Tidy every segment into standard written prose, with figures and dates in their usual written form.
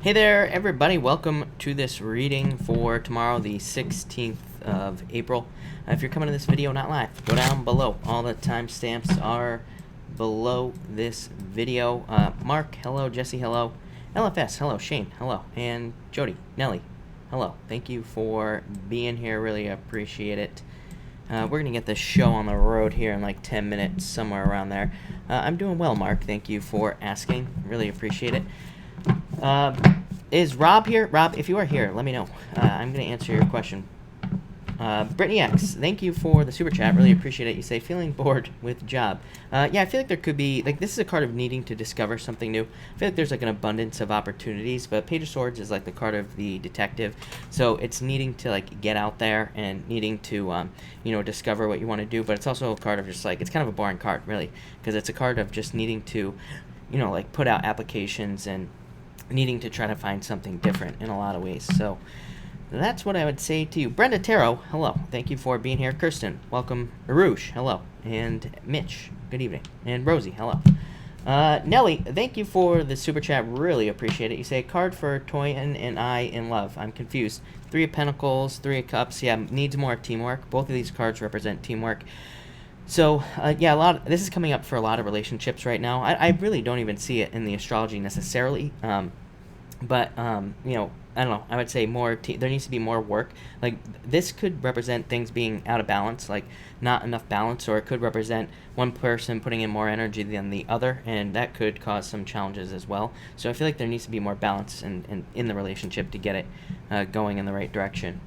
Hey there, everybody. Welcome to this reading for tomorrow, the 16th of April. If you're coming to this video not live, go down below. All the timestamps are below this video. Mark, hello. Jesse, hello. LFS, hello. Shane, hello. And Jody, Nelly, hello. Thank you for being here. Really appreciate it. We're going to get this show on the road here in like 10 minutes, somewhere around there. I'm doing well, Mark. Thank you for asking. Really appreciate it. Is Rob here? Rob, if you are here, let me know. I'm going to answer your question. Brittany X, thank you for the super chat. Really appreciate it. You say, feeling bored with job. Yeah, I feel like there could be, like, this is a card of needing to discover something new. I feel like there's, like, an abundance of opportunities, but Page of Swords is, like, the card of the detective. So it's needing to, like, get out there and needing to, discover what you want to do. But it's also a card of just, like, it's kind of a boring card, really, because it's a card of just needing to, like, put out applications and needing to try to find something different in a lot of ways. So that's what I would say to you. Brenda Tarot, hello. Thank you for being here. Kirsten, welcome. Arush, hello. And Mitch, good evening. And Rosie, hello. Nelly, thank you for the super chat. Really appreciate it. You say, card for Toyin and I in love. I'm confused. 3 of Pentacles, 3 of Cups. Yeah, needs more teamwork. Both of these cards represent teamwork. So, yeah, this is coming up for a lot of relationships right now. I really don't even see it in the astrology necessarily. But I don't know. I would say there needs to be more work. Like, this could represent things being out of balance, like not enough balance, or it could represent one person putting in more energy than the other, and that could cause some challenges as well. So I feel like there needs to be more balance in the relationship to get it going in the right direction.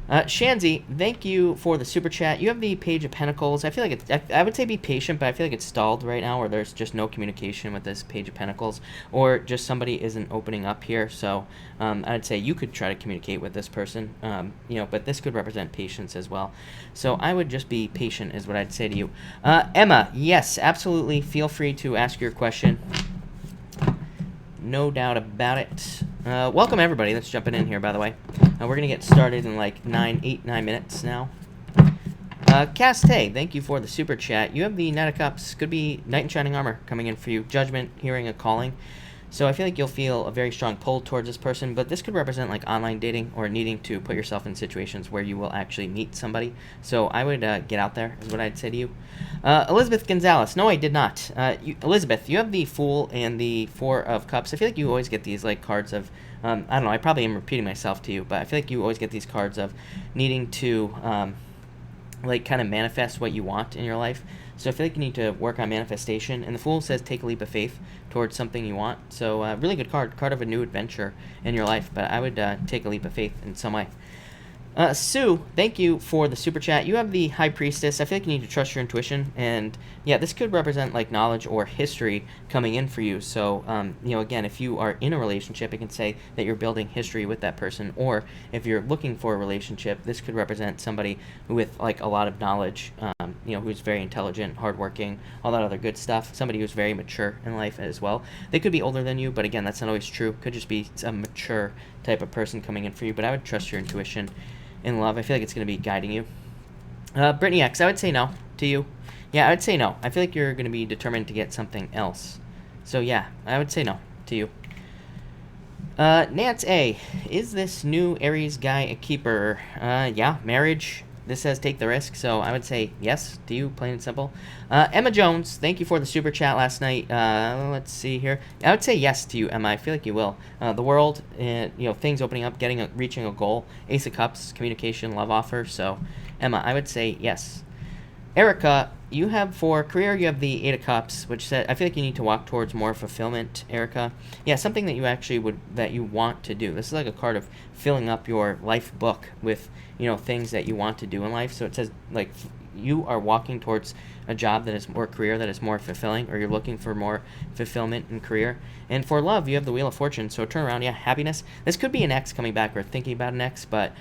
Shanzi, thank you for the super chat. You have the Page of Pentacles. I feel like I would say be patient, but I feel like it's stalled right now, or there's just no communication with this Page of Pentacles, or just somebody isn't opening up here. So I'd say you could try to communicate with this person, but this could represent patience as well. So I would just be patient is what I'd say to you. Emma, yes, absolutely. Feel free to ask your question. No doubt about it. Welcome, everybody. Let's jump in here, by the way. We're going to get started in like 9 minutes now. Caste, thank you for the super chat. You have the Knight of Cups. Could be Knight in Shining Armor coming in for you. Judgment, hearing a calling. So I feel like you'll feel a very strong pull towards this person, but this could represent like online dating or needing to put yourself in situations where you will actually meet somebody. So I would get out there is what I'd say to you. Elizabeth Gonzalez. No, I did not. Elizabeth, you have the Fool and the 4 of Cups. I feel like you always get these like cards of, I don't know, I probably am repeating myself to you, but I feel like you always get these cards of needing to kind of manifest what you want in your life. So I feel like you need to work on manifestation. And the Fool says take a leap of faith towards something you want. So really good card of a new adventure in your life. But I would take a leap of faith in some way. Sue, thank you for the super chat. You have the High Priestess. I feel like you need to trust your intuition. And yeah, this could represent like knowledge or history coming in for you. So, again, if you are in a relationship, it can say that you're building history with that person. Or if you're looking for a relationship, this could represent somebody with like a lot of knowledge, who's very intelligent, hardworking, all that other good stuff. Somebody who's very mature in life as well. They could be older than you, but again, that's not always true. Could just be a mature type of person coming in for you. But I would trust your intuition in love. I feel like it's going to be guiding you. Brittany X, I would say no to you. Yeah, I would say no. I feel like you're going to be determined to get something else. So yeah, I would say no to you. Nance A, is this new Aries guy a keeper? Yeah, marriage. This says take the risk, so I would say yes to you, plain and simple. Emma Jones, thank you for the super chat last night. Let's see here. I would say yes to you, Emma. I feel like you will. The world, things opening up, reaching a goal. Ace of Cups, communication, love offer. So, Emma, I would say yes. Erica, you have for career, you have the 8 of Cups, which said I feel like you need to walk towards more fulfillment, Erica. Yeah, something that you actually that you want to do. This is like a card of filling up your life book with, things that you want to do in life. So it says like you are walking towards a job that is more career, that is more fulfilling, or you're looking for more fulfillment in career. And for love, you have the Wheel of Fortune. So turn around, yeah, happiness. This could be an ex coming back or thinking about an ex, but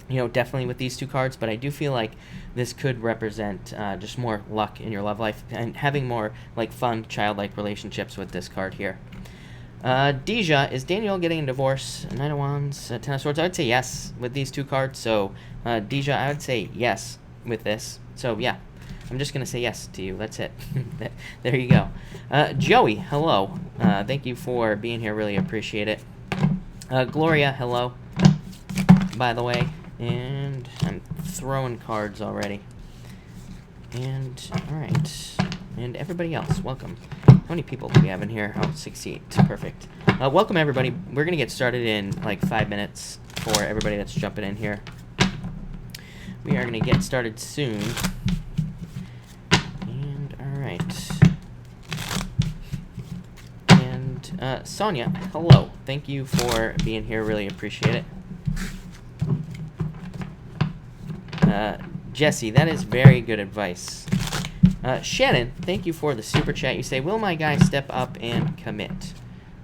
definitely with these 2 cards, but I do feel like this could represent just more luck in your love life and having more like fun, childlike relationships with this card here. Deja, is Daniel getting a divorce? Knight of Wands, 10 of Swords. I would say yes with these 2 cards. So Deja, I would say yes with this. So yeah, I'm just going to say yes to you. That's it. There you go. Joey, hello. Thank you for being here. Really appreciate it. Gloria, hello, by the way. And I'm throwing cards already. And, alright. And everybody else, welcome. How many people do we have in here? Oh, 68. Perfect. Welcome, everybody. We're going to get started in like 5 minutes for everybody that's jumping in here. We are going to get started soon. And, alright. And, Sonia, hello. Thank you for being here. Really appreciate it. Jesse, that is very good advice. Shannon, thank you for the super chat. You say, will my guy step up and commit?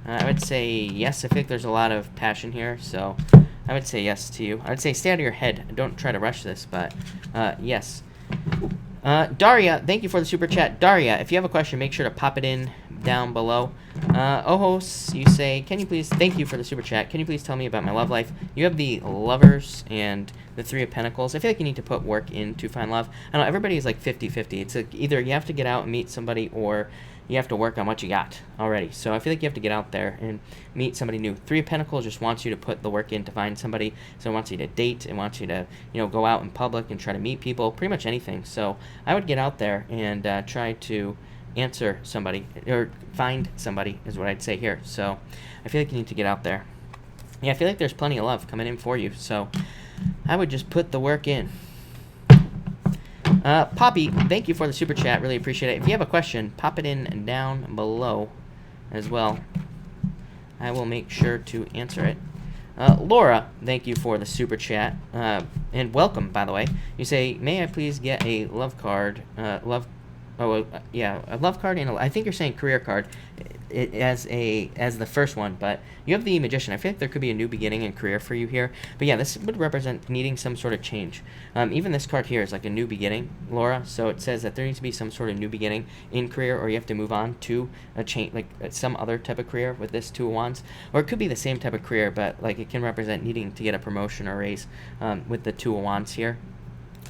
I would say yes. I think there's a lot of passion here, so I would say yes to you. I would say stay out of your head. Don't try to rush this, but yes. Daria, thank you for the super chat. Daria, if you have a question, make sure to pop it in down below. Ojos, you say, can you please, thank you for the super chat. Can you please tell me about my love life? You have the Lovers and the Three of Pentacles. I feel like you need to put work in to find love. I know everybody is like 50-50. It's like either you have to get out and meet somebody or you have to work on what you got already. So I feel like you have to get out there and meet somebody new. Three of Pentacles just wants you to put the work in to find somebody. So it wants you to date. It wants you to, go out in public and try to meet people, pretty much anything. So I would get out there and try to answer somebody or find somebody is what I'd say here. So I feel like you need to get out there. Yeah, I feel like there's plenty of love coming in for you. So I would just put the work in. Poppy, thank you for the super chat. Really appreciate it. If you have a question, pop it in down below as well. I will make sure to answer it. Laura, thank you for the super chat. And welcome, by the way. You say, may I please get a love card? A love card and I think you're saying career card as the first one, but you have the Magician. I feel like there could be a new beginning in career for you here. But yeah, this would represent needing some sort of change. Even this card here is like a new beginning, Laura. So it says that there needs to be some sort of new beginning in career, or you have to move on to a change, like some other type of career with this Two of Wands, or it could be the same type of career, but like it can represent needing to get a promotion or raise with the Two of Wands here.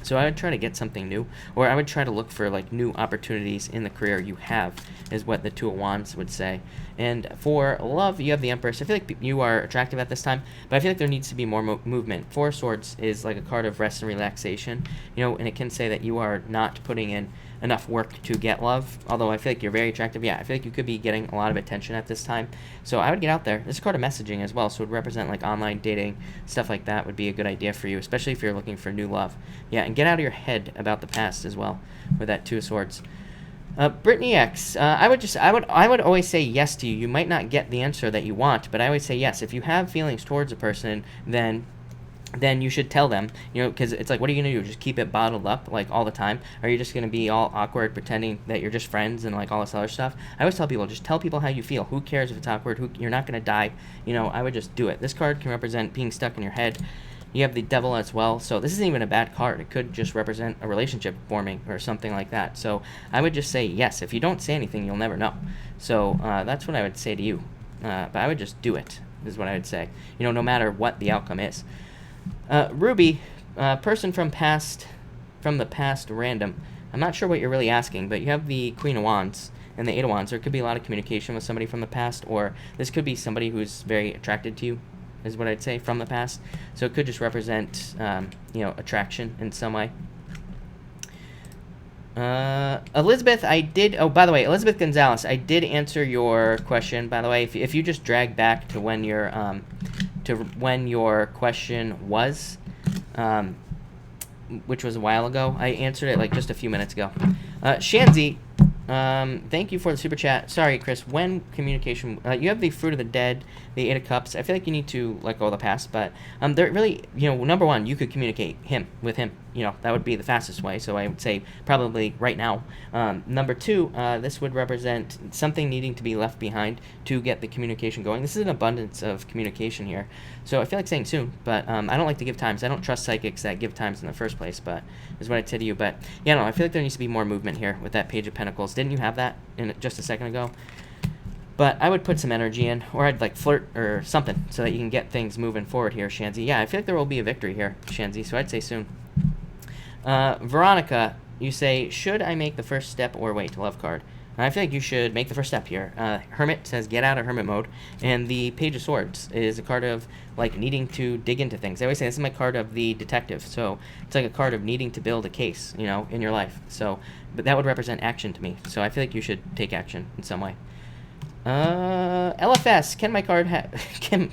So I would try to get something new, or I would try to look for like new opportunities in the career you have, is what the Two of Wands would say. And for love, you have the Empress. I feel like you are attractive at this time, but I feel like there needs to be more movement. Four of Swords is like a card of rest and relaxation, and it can say that you are not putting in enough work to get love, although I feel like you're very attractive. Yeah, I feel like you could be getting a lot of attention at this time, so I would get out there. This is a card of messaging as well, so it would represent like online dating, stuff like that would be a good idea for you, especially if you're looking for new love. Yeah, and get out of your head about the past as well with that Two of Swords. Brittany X, I would always say yes to you. You might not get the answer that you want, but I always say yes. If you have feelings towards a person, then you should tell them, because it's like, what are you going to do? Just keep it bottled up, like, all the time? Or are you just going to be all awkward, pretending that you're just friends and, like, all this other stuff? I always tell people, just tell people how you feel. Who cares if it's awkward? You're not going to die. I would just do it. This card can represent being stuck in your head. You have the Devil as well, so this isn't even a bad card. It could just represent a relationship forming or something like that. So I would just say yes. If you don't say anything, you'll never know. So that's what I would say to you. But I would just do it, is what I would say, no matter what the outcome is. Ruby, person from the past random. I'm not sure what you're really asking, but you have the Queen of Wands and the Eight of Wands. There could be a lot of communication with somebody from the past, or this could be somebody who's very attracted to you, is what I'd say, from the past. So it could just represent, attraction in some way. Elizabeth, by the way, Elizabeth Gonzalez, I did answer your question, by the way. If you just drag back to when your question was, which was a while ago, I answered it like just a few minutes ago. Shanzi, thank you for the super chat. Sorry, Chris, when communication, you have the Fruit of the Dead, the Eight of Cups. I feel like you need to let go of the past, but they're really, number one, you could communicate with him. That would be the fastest way, so I would say probably right now. Number two, this would represent something needing to be left behind to get the communication going. This is an abundance of communication here, so I feel like saying soon, but I don't like to give times. I don't trust psychics that give times in the first place, but is what I'd say to you. But yeah, no, I feel like there needs to be more movement here with that Page of Pentacles. Didn't you have that in just a second ago? But I would put some energy in, or I'd like flirt or something so that you can get things moving forward here, Shanzi. Yeah, I feel like there will be a victory here, Shanzi, so I'd say soon. Veronica, you say, should I make the first step or wait? Love card. I feel like you should make the first step here. Hermit says get out of hermit mode, and the Page of Swords is a card of like needing to dig into things. I always say this is my card of the detective, so it's like a card of needing to build a case, you know, in your life. So, but that would represent action to me. So I feel like you should take action in some way. LFS, can my card can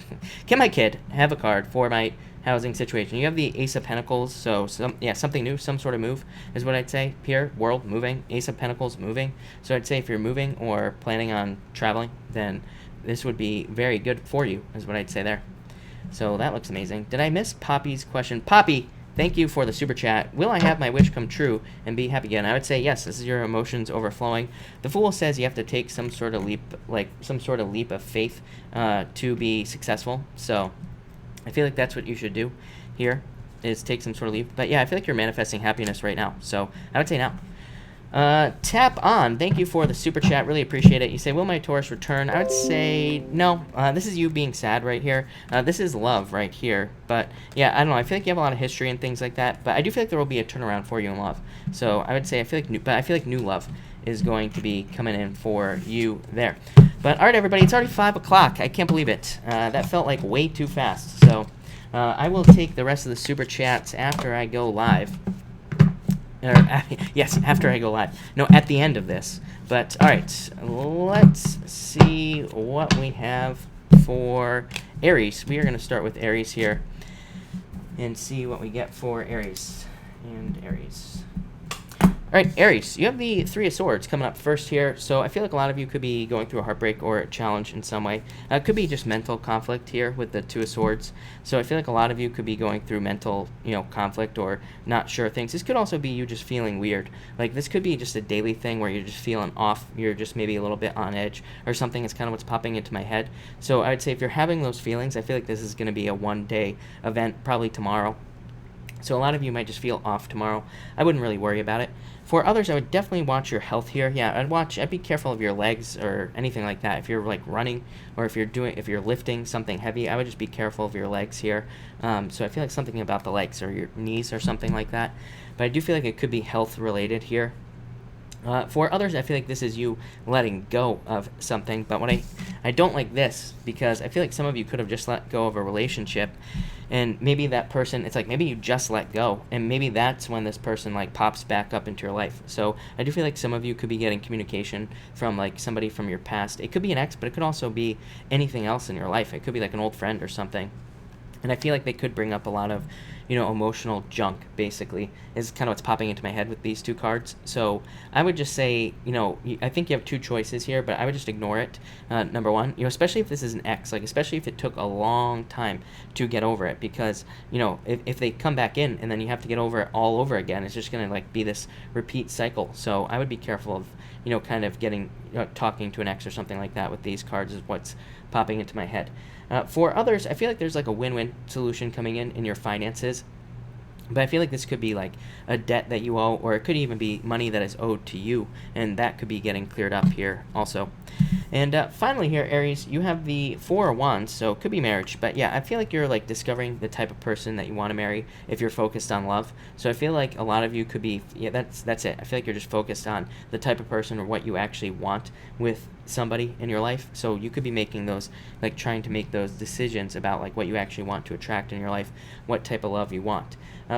my kid have a card for my housing situation? You have the Ace of Pentacles, so something new, some sort of move is what I'd say here. World moving, Ace of Pentacles moving. So I'd say if you're moving or planning on traveling, then this would be very good for you, is what I'd say there. So that looks amazing. Did I miss Poppy's question? Poppy, thank you for the super chat. Will I have my wish come true and be happy again? I would say yes. This is your emotions overflowing. The Fool says you have to take some sort of leap, like some sort of leap of faith to be successful. So I feel like that's what you should do here, is take some sort of leap. But yeah, I feel like you're manifesting happiness right now. So I would say now. Tap on, thank you for the super chat, really appreciate it. You say, will my Taurus return? I would say no. This is you being sad right here. This is love right here. But yeah, I don't know, I feel like you have a lot of history and things like that, but I do feel like there will be a turnaround for you in love. So I would say I feel like new love is going to be coming in for you there. But all right, everybody, it's already 5 o'clock. I can't believe it. That felt like way too fast. So I will take the rest of the super chats after I go live. Yes, after I go live. No, at the end of this. But, all right, let's see what we have for Aries. We are going to start with Aries here and see what we get for Aries. And Aries. All right, Aries, you have the Three of Swords coming up first here. So I feel like a lot of you could be going through a heartbreak or a challenge in some way. It could be just mental conflict here with the Two of Swords. So I feel like a lot of you could be going through mental, conflict or not sure things. This could also be you just feeling weird. Like this could be just a daily thing where you're just feeling off. You're just maybe a little bit on edge or something. It's kind of what's popping into my head. So I would say if you're having those feelings, I feel like this is going to be a one-day event, probably tomorrow. So a lot of you might just feel off tomorrow. I wouldn't really worry about it. For others, I would definitely watch your health here. Yeah, I'd be careful of your legs or anything like that. If you're like running or if you're lifting something heavy, I would just be careful of your legs here. So I feel like something about the legs or your knees or something like that. But I do feel like it could be health related here. For others, I feel like this is you letting go of something. But what I don't like this, because I feel like some of you could have just let go of a relationship, and maybe that person, it's like maybe you just let go, and maybe that's when this person like pops back up into your life. So I do feel like some of you could be getting communication from like somebody from your past. It could be an ex, but it could also be anything else in your life. It could be like an old friend or something. And I feel like they could bring up a lot of, emotional junk, basically, is kind of what's popping into my head with these two cards. So I would just say, I think you have two choices here, but I would just ignore it, number one, especially if this is an ex, like especially if it took a long time to get over it, because, if they come back in and then you have to get over it all over again, it's just going to like be this repeat cycle. So I would be careful of, kind of getting, talking to an ex or something like that with these cards is what's popping into my head. For others, I feel like there's like a win-win solution coming in your finances. But I feel like this could be like a debt that you owe, or it could even be money that is owed to you, and that could be getting cleared up here also. And finally here, Aries, you have the Four of Wands, so it could be marriage. But yeah, I feel like you're like discovering the type of person that you want to marry if you're focused on love. So I feel like a lot of you could be, that's it. I feel like you're just focused on the type of person or what you actually want with somebody in your life. So you could be making those, like trying to make those decisions about like what you actually want to attract in your life, what type of love you want.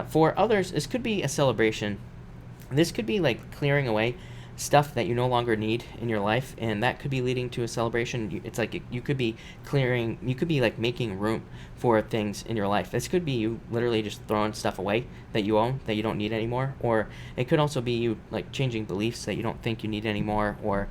For others, this could be a celebration. This could be like clearing away stuff that you no longer need in your life, and that could be leading to a celebration. It's like you could be clearing, you could be like making room for things in your life. This could be you literally just throwing stuff away that you own that you don't need anymore, or it could also be you like changing beliefs that you don't think you need anymore, or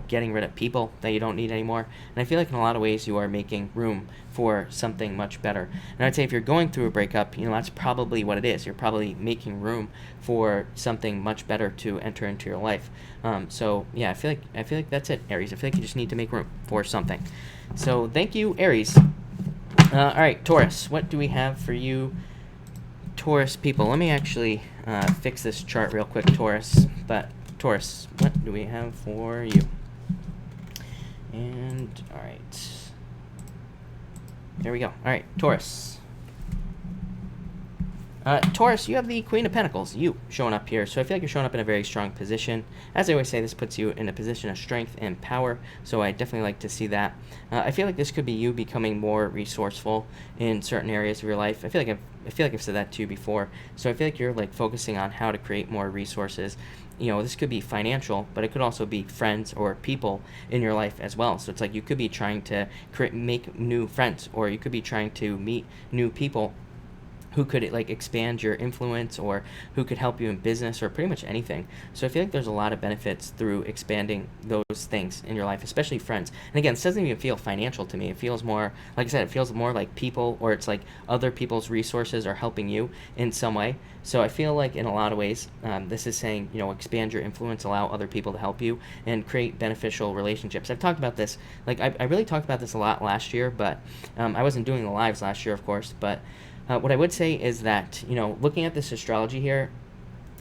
getting rid of people that you don't need anymore. And I feel like in a lot of ways you are making room for something much better. And I'd say if you're going through a breakup, that's probably what it is. You're probably making room for something much better to enter into your life. So yeah, I feel like that's it, Aries. I feel like you just need to make room for something. So thank you, Aries. All right, Taurus, what do we have for you, Taurus people? Let me actually fix this chart real quick, Taurus. But Taurus, what do we have for you? And all right. There we go. All right, Taurus. Taurus, you have the Queen of Pentacles, you, showing up here. So I feel like you're showing up in a very strong position. As I always say, this puts you in a position of strength and power, so I definitely like to see that. I feel like this could be you becoming more resourceful in certain areas of your life. I feel like I've said that to you before. So I feel like you're like focusing on how to create more resources. You know, this could be financial, but it could also be friends or people in your life as well. So it's like you could be trying to make new friends, or you could be trying to meet new people who could like expand your influence, or who could help you in business, or pretty much anything. So I feel like there's a lot of benefits through expanding those things in your life, especially friends. And again, this doesn't even feel financial to me. It feels more, like I said, it feels more like people, or it's like other people's resources are helping you in some way. So I feel like in a lot of ways, this is saying, you know, expand your influence, allow other people to help you, and create beneficial relationships. I've talked about this, like I really talked about this a lot last year, but I wasn't doing the lives last year, of course, but what I would say is that, you know, looking at this astrology here,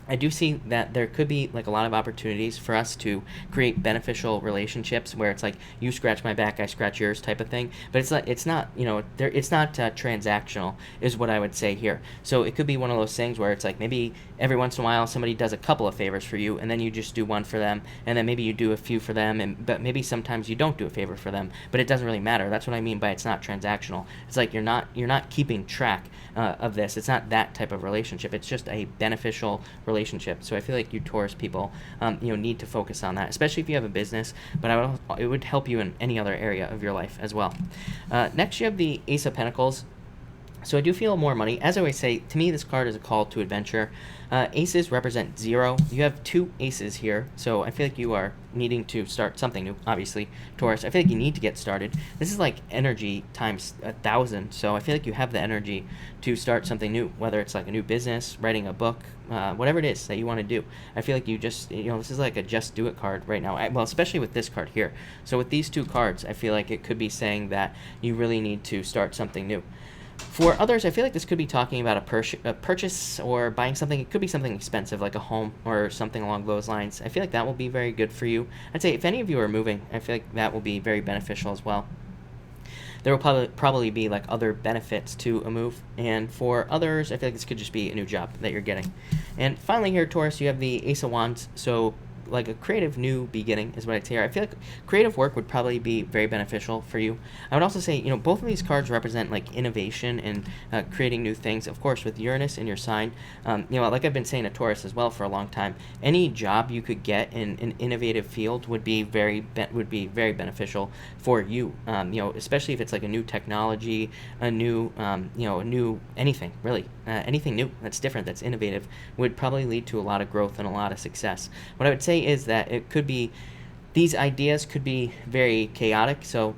I do see that there could be like a lot of opportunities for us to create beneficial relationships where it's like you scratch my back, I scratch yours type of thing. But it's not you know, it's not transactional is what I would say here. So it could be one of those things where it's like maybe every once in a while somebody does a couple of favors for you, and then you just do one for them, and then maybe you do a few for them, but maybe sometimes you don't do a favor for them. But it doesn't really matter. That's what I mean by it's not transactional. It's like you're not keeping track of this. It's not that type of relationship. It's just a beneficial relationship. So I feel like you Taurus people, you know, need to focus on that, especially if you have a business. But it would help you in any other area of your life as well. Next, you have the Ace of Pentacles. So I do feel more money. As I always say, to me, this card is a call to adventure. Aces represent 0. You have 2 aces here, so I feel like you are needing to start something new, obviously, Taurus. I feel like you need to get started. This is like energy times 1,000, so I feel like you have the energy to start something new, whether it's like a new business, writing a book, whatever it is that you want to do. I feel like you just, you know, this is like a just do it card right now. Well, especially with this card here. So with these 2 cards, I feel like it could be saying that you really need to start something new. For others, I feel like this could be talking about a purchase or buying something. It could be something expensive, like a home or something along those lines. I feel like that will be very good for you. I'd say if any of you are moving, I feel like that will be very beneficial as well. There will probably be like other benefits to a move. And for others, I feel like this could just be a new job that you're getting. And finally here, Taurus, you have the Ace of Wands. So like a creative new beginning is what I'd say here. I feel like creative work would probably be very beneficial for you. I would also say, you know, both of these cards represent like innovation and creating new things. Of course, with Uranus in your sign, you know, like I've been saying to Taurus as well for a long time, any job you could get in an innovative field would be very beneficial for you. You know, especially if it's like a new technology, a new, you know, a new anything really, anything new that's different, that's innovative, would probably lead to a lot of growth and a lot of success. What I would say is that it could be, these ideas could be very chaotic. So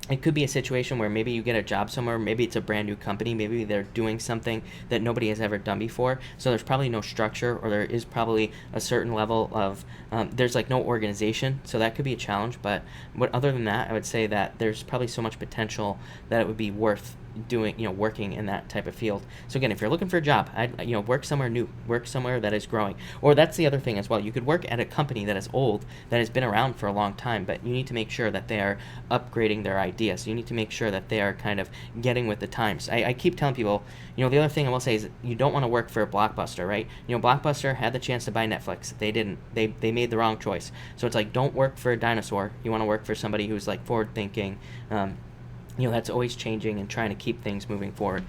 it could be a situation where maybe you get a job somewhere, maybe it's a brand new company, maybe they're doing something that nobody has ever done before, so there's probably no structure, or there is probably a certain level of, there's like no organization, so that could be a challenge. But other than that, I would say that there's probably so much potential that it would be worth doing, you know, working in that type of field. So again, if you're looking for a job, I'd, you know, work somewhere new, work somewhere that is growing. Or that's the other thing as well. You could work at a company that is old, that has been around for a long time, but you need to make sure that they are upgrading their ideas. You need to make sure that they are kind of getting with the times. I keep telling people, you know, the other thing I will say is you don't want to work for a Blockbuster, right? You know, Blockbuster had the chance to buy Netflix. They didn't. They made the wrong choice. So it's like, don't work for a dinosaur. You want to work for somebody who's like forward thinking, you know, that's always changing and trying to keep things moving forward.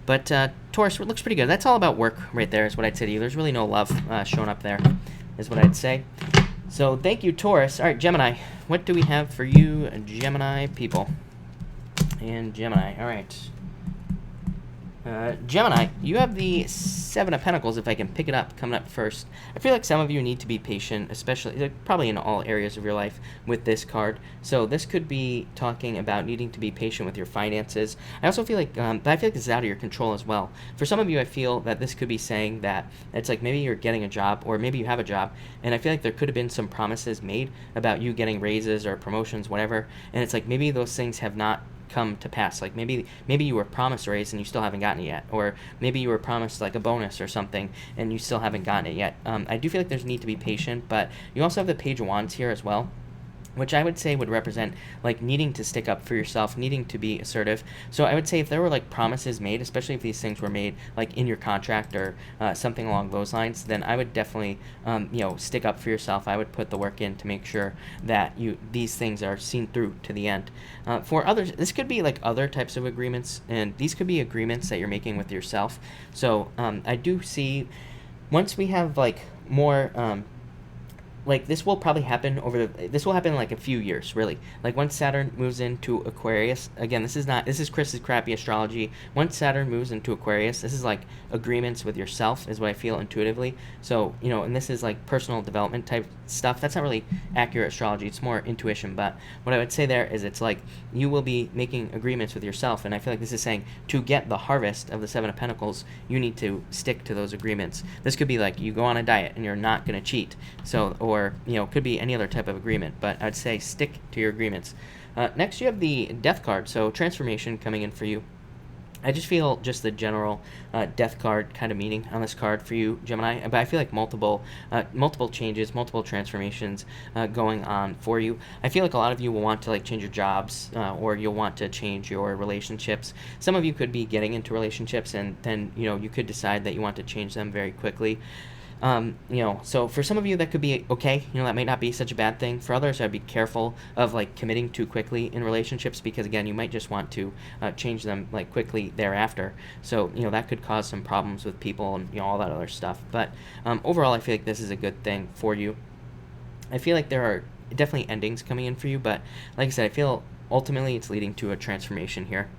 But Taurus, it looks pretty good. That's all about work right there is what I'd say to you. There's really no love showing up there is what I'd say. So thank you, Taurus. All right, Gemini. What do we have for you, Gemini people? And Gemini. All right. Gemini, you have the 7 of Pentacles, if I can pick it up, coming up first. I feel like some of you need to be patient, especially, like, probably in all areas of your life with this card. So this could be talking about needing to be patient with your finances. I also feel like, this is out of your control as well. For some of you, I feel that this could be saying that it's like maybe you're getting a job, or maybe you have a job, and I feel like there could have been some promises made about you getting raises or promotions, whatever, and it's like maybe those things have not come to pass. Like maybe you were promised a raise and you still haven't gotten it yet, or maybe you were promised like a bonus or something and you still haven't gotten it yet. I do feel like there's need to be patient, but you also have the Page of Wands here as well. which I would say would represent like needing to stick up for yourself, needing to be assertive. So I would say if there were like promises made, especially if these things were made like in your contract or something along those lines, then I would definitely stick up for yourself. I would put the work in to make sure that these things are seen through to the end. For others, this could be like other types of agreements, and these could be agreements that you're making with yourself. So I do see once we have like more like this will probably happen this will happen in like a few years, really. Like once Saturn moves into Aquarius, again, this is Chris's crappy astrology. Once Saturn moves into Aquarius, this is like agreements with yourself is what I feel intuitively. So, and this is like personal development type stuff. That's not really accurate astrology. It's more intuition. But what I would say there is it's like you will be making agreements with yourself. And I feel like this is saying to get the harvest of the Seven of Pentacles, you need to stick to those agreements. This could be like you go on a diet and you're not going to cheat. So, or could be any other type of agreement, but I'd say stick to your agreements. Next, you have the Death card, so transformation coming in for you. I just feel just the general Death card kind of meaning on this card for you, Gemini, but I feel like multiple changes, multiple transformations going on for you. I feel like a lot of you will want to like change your jobs or you'll want to change your relationships. Some of you could be getting into relationships and then, you could decide that you want to change them very quickly. So for some of you that could be okay, that might not be such a bad thing. For others, I'd be careful of like committing too quickly in relationships because again, you might just want to change them like quickly thereafter. So, that could cause some problems with people and, all that other stuff. But overall, I feel like this is a good thing for you. I feel like there are definitely endings coming in for you, but like I said, I feel ultimately it's leading to a transformation here.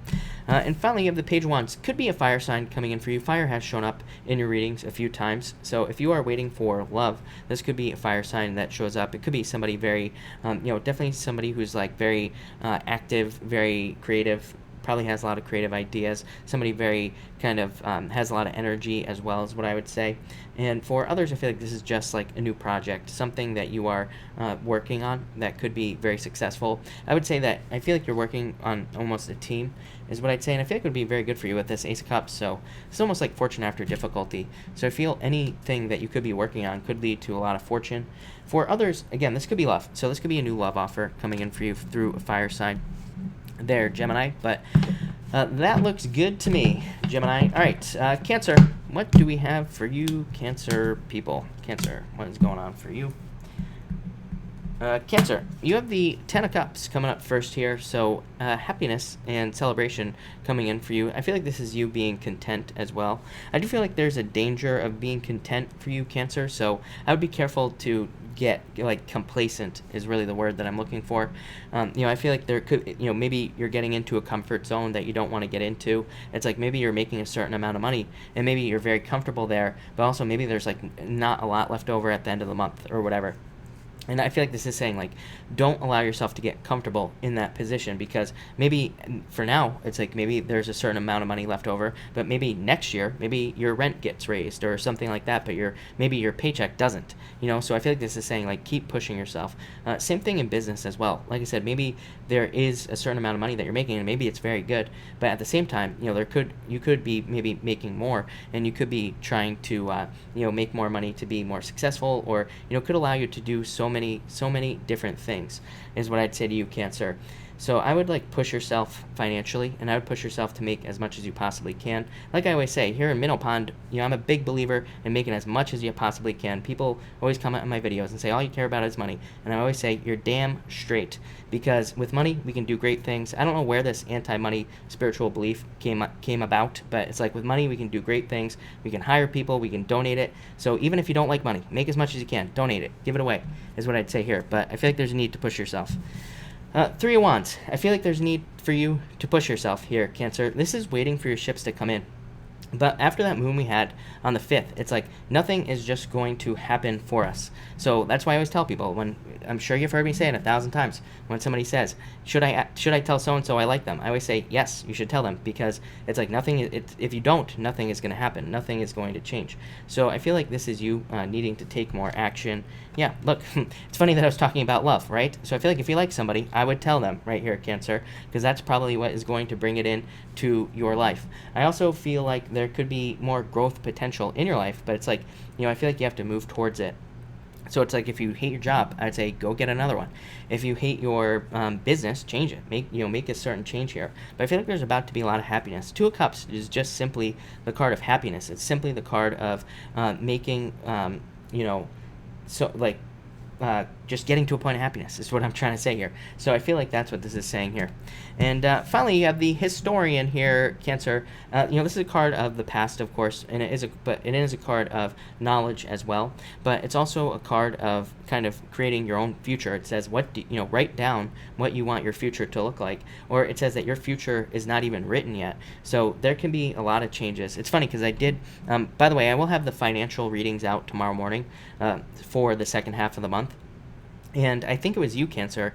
And finally, you have the Page of Wands. Could be a fire sign coming in for you. Fire has shown up in your readings a few times. So if you are waiting for love, this could be a fire sign that shows up. It could be somebody very, definitely somebody who's like very active, very creative, probably has a lot of creative ideas, somebody very kind of has a lot of energy as well, is what I would say. And for others, I feel like this is just like a new project, something that you are working on that could be very successful. I would say that I feel like you're working on almost a team, is what I'd say, and I feel like it would be very good for you with this Ace of Cups. So it's almost like fortune after difficulty. So I feel anything that you could be working on could lead to a lot of fortune. For others, again, this could be love. So this could be a new love offer coming in for you through a fire sign there, Gemini. But that looks good to me, Gemini. All right, Cancer, what do we have for you, Cancer people? Cancer, what is going on for you? Cancer, you have the Ten of Cups coming up first here, so happiness and celebration coming in for you. I feel like this is you being content as well. I do feel like there's a danger of being content for you, Cancer, so I would be careful to get like complacent is really the word that I'm looking for. I feel like there could, maybe you're getting into a comfort zone that you don't want to get into. It's like maybe you're making a certain amount of money and maybe you're very comfortable there, but also maybe there's like not a lot left over at the end of the month or whatever. And I feel like this is saying, like, don't allow yourself to get comfortable in that position because maybe for now, it's like maybe there's a certain amount of money left over, but maybe next year, maybe your rent gets raised or something like that, but maybe your paycheck doesn't, So I feel like this is saying, like, keep pushing yourself. Same thing in business as well. Like I said, maybe there is a certain amount of money that you're making and maybe it's very good, but at the same time, you could be maybe making more and you could be trying to, make more money to be more successful or, could allow you to do so many different things is what I'd say to you, Cancer. So I would like push yourself financially, and I would push yourself to make as much as you possibly can. Like I always say, here in Minnow Pond, I'm a big believer in making as much as you possibly can. People always comment on my videos and say, all you care about is money. And I always say, you're damn straight. Because with money, we can do great things. I don't know where this anti-money spiritual belief came about, but it's like with money, we can do great things. We can hire people, we can donate it. So even if you don't like money, make as much as you can. Donate it. Give it away, is what I'd say here. But I feel like there's a need to push yourself. Three of Wands. I feel like there's a need for you to push yourself here, Cancer. This is waiting for your ships to come in. But after that moon we had on the 5th, it's like nothing is just going to happen for us. So that's why I always tell people, when I'm sure you've heard me say it 1,000 times, when somebody says, should I tell so-and-so I like them? I always say, yes, you should tell them, because it's like if you don't, nothing is going to happen. Nothing is going to change. So I feel like this is you needing to take more action. Yeah, look, it's funny that I was talking about love, right? So I feel like if you like somebody, I would tell them right here, Cancer, because that's probably what is going to bring it in to your life. I also feel like there could be more growth potential in your life, but it's like, I feel like you have to move towards it. So it's like if you hate your job, I'd say go get another one. If you hate your business, change it. Make a certain change here. But I feel like there's about to be a lot of happiness. Two of Cups is just simply the card of happiness. It's simply the card of making so like just getting to a point of happiness is what I'm trying to say here. So I feel like that's what this is saying here. And finally, you have the Historian here, Cancer. This is a card of the past, of course, and it is a card of knowledge as well. But it's also a card of kind of creating your own future. It says write down what you want your future to look like, or it says that your future is not even written yet. So there can be a lot of changes. It's funny because I did. By the way, I will have the financial readings out tomorrow morning for the second half of the month. And I think it was you, Cancer,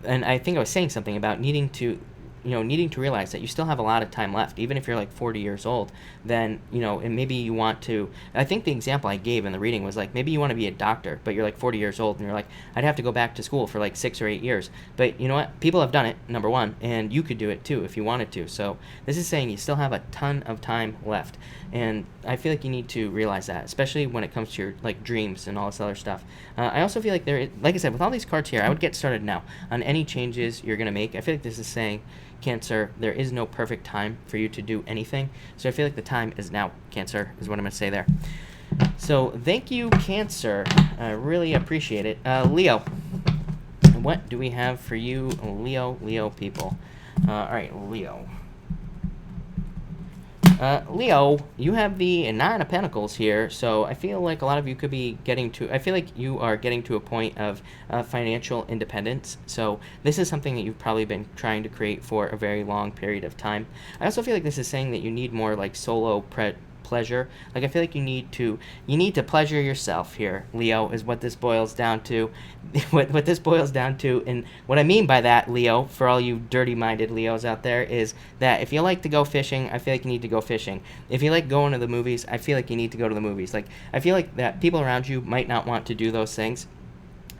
and I think I was saying something about needing to realize that you still have a lot of time left. Even if you're like 40 years old, then, and maybe you want to, I think the example I gave in the reading was like, maybe you want to be a doctor, but you're like 40 years old, and you're like, I'd have to go back to school for like 6 or 8 years. But you know what? People have done it, number one, and you could do it too if you wanted to. So this is saying you still have a ton of time left. And I feel like you need to realize that, especially when it comes to your like dreams and all this other stuff. I also feel like like I said, with all these cards here, I would get started now on any changes you're going to make. I feel like this is saying, Cancer, there is no perfect time for you to do anything. So I feel like the time is now, Cancer, is what I'm going to say there. So thank you, Cancer. I really appreciate it. Leo, what do we have for you, Leo people? All right, Leo. Leo, you have the Nine of Pentacles here, so I feel like a lot of you could be I feel like you are getting to a point of financial independence. So this is something that you've probably been trying to create for a very long period of time. I also feel like this is saying that you need more like solo pleasure. Like I feel like you need to pleasure yourself here, Leo, is what this boils down to. what this boils down to, and what I mean by that, Leo, for all you dirty-minded Leos out there, is that if you like to go fishing, I feel like you need to go fishing. If you like going to the movies, I feel like you need to go to the movies. Like I feel like that people around you might not want to do those things.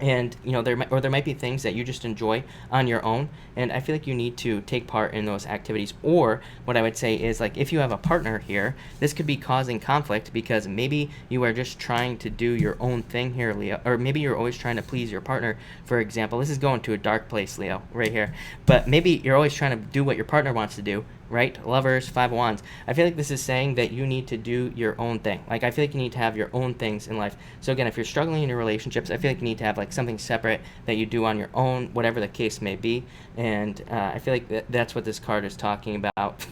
And there might be things that you just enjoy on your own, and I feel like you need to take part in those activities. Or what I would say is, like, if you have a partner here, this could be causing conflict because maybe you are just trying to do your own thing here, Leo, or maybe you're always trying to please your partner. For example, this is going to a dark place, Leo, right here. But maybe you're always trying to do what your partner wants to do, right? Lovers, Five of Wands. I feel like this is saying that you need to do your own thing. Like, I feel like you need to have your own things in life. So again, if you're struggling in your relationships, I feel like you need to have like something separate that you do on your own, whatever the case may be. And I feel like that's what this card is talking about.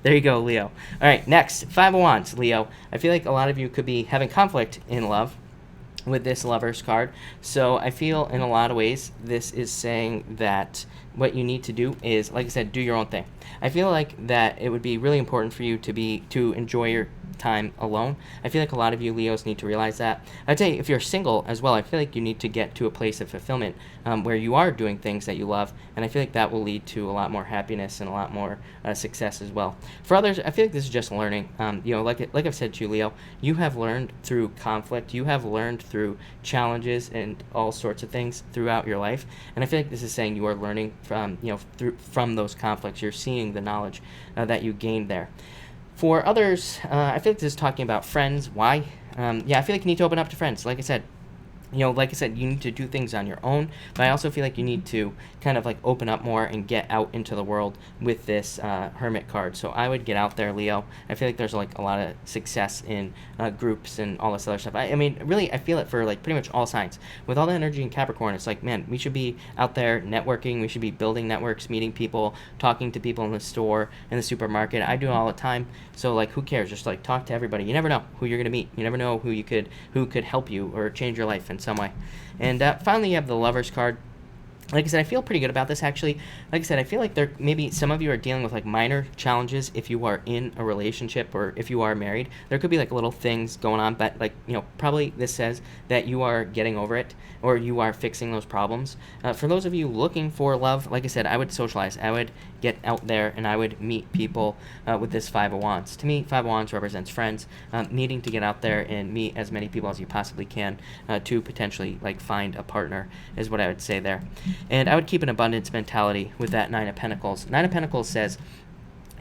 There you go, Leo. All right, next, Five of Wands, Leo. I feel like a lot of you could be having conflict in love with this Lovers card. So I feel in a lot of ways this is saying that what you need to do is, like I said, do your own thing. I feel like that it would be really important for you to enjoy your time alone. I feel like a lot of you Leos need to realize that. I'd say if you're single as well, I feel like you need to get to a place of fulfillment where you are doing things that you love, and I feel like that will lead to a lot more happiness and a lot more success as well. For others, I feel like this is just learning. Like I've said to you, Leo, you have learned through conflict, you have learned through challenges and all sorts of things throughout your life, and I feel like this is saying you are learning from those conflicts. You're seeing the knowledge that you gained there. For others, I feel like this is talking about friends. Why? I feel like you need to open up to friends. Like I said, you need to do things on your own, but I also feel like you need to kind of like open up more and get out into the world with this Hermit card. So I would get out there, Leo. I feel like there's like a lot of success in groups and all this other stuff. I mean, really, I feel it for like pretty much all signs. With all the energy in Capricorn, it's like, man, we should be out there networking. We should be building networks, meeting people, talking to people in the store, in the supermarket. I do it all the time. So like, who cares? Just like talk to everybody. You never know who you're gonna meet. You never know who could help you or change your life in some way. And finally, you have the Lovers card. Like I said, I feel pretty good about this, actually. Like I said, I feel like maybe some of you are dealing with like minor challenges if you are in a relationship or if you are married. There could be like little things going on, but like, probably this says that you are getting over it or you are fixing those problems. For those of you looking for love, like I said, I would socialize. I would get out there and I would meet people with this Five of Wands. To me, Five of Wands represents friends, needing to get out there and meet as many people as you possibly can to potentially like find a partner is what I would say there. And I would keep an abundance mentality with that Nine of Pentacles. Nine of Pentacles says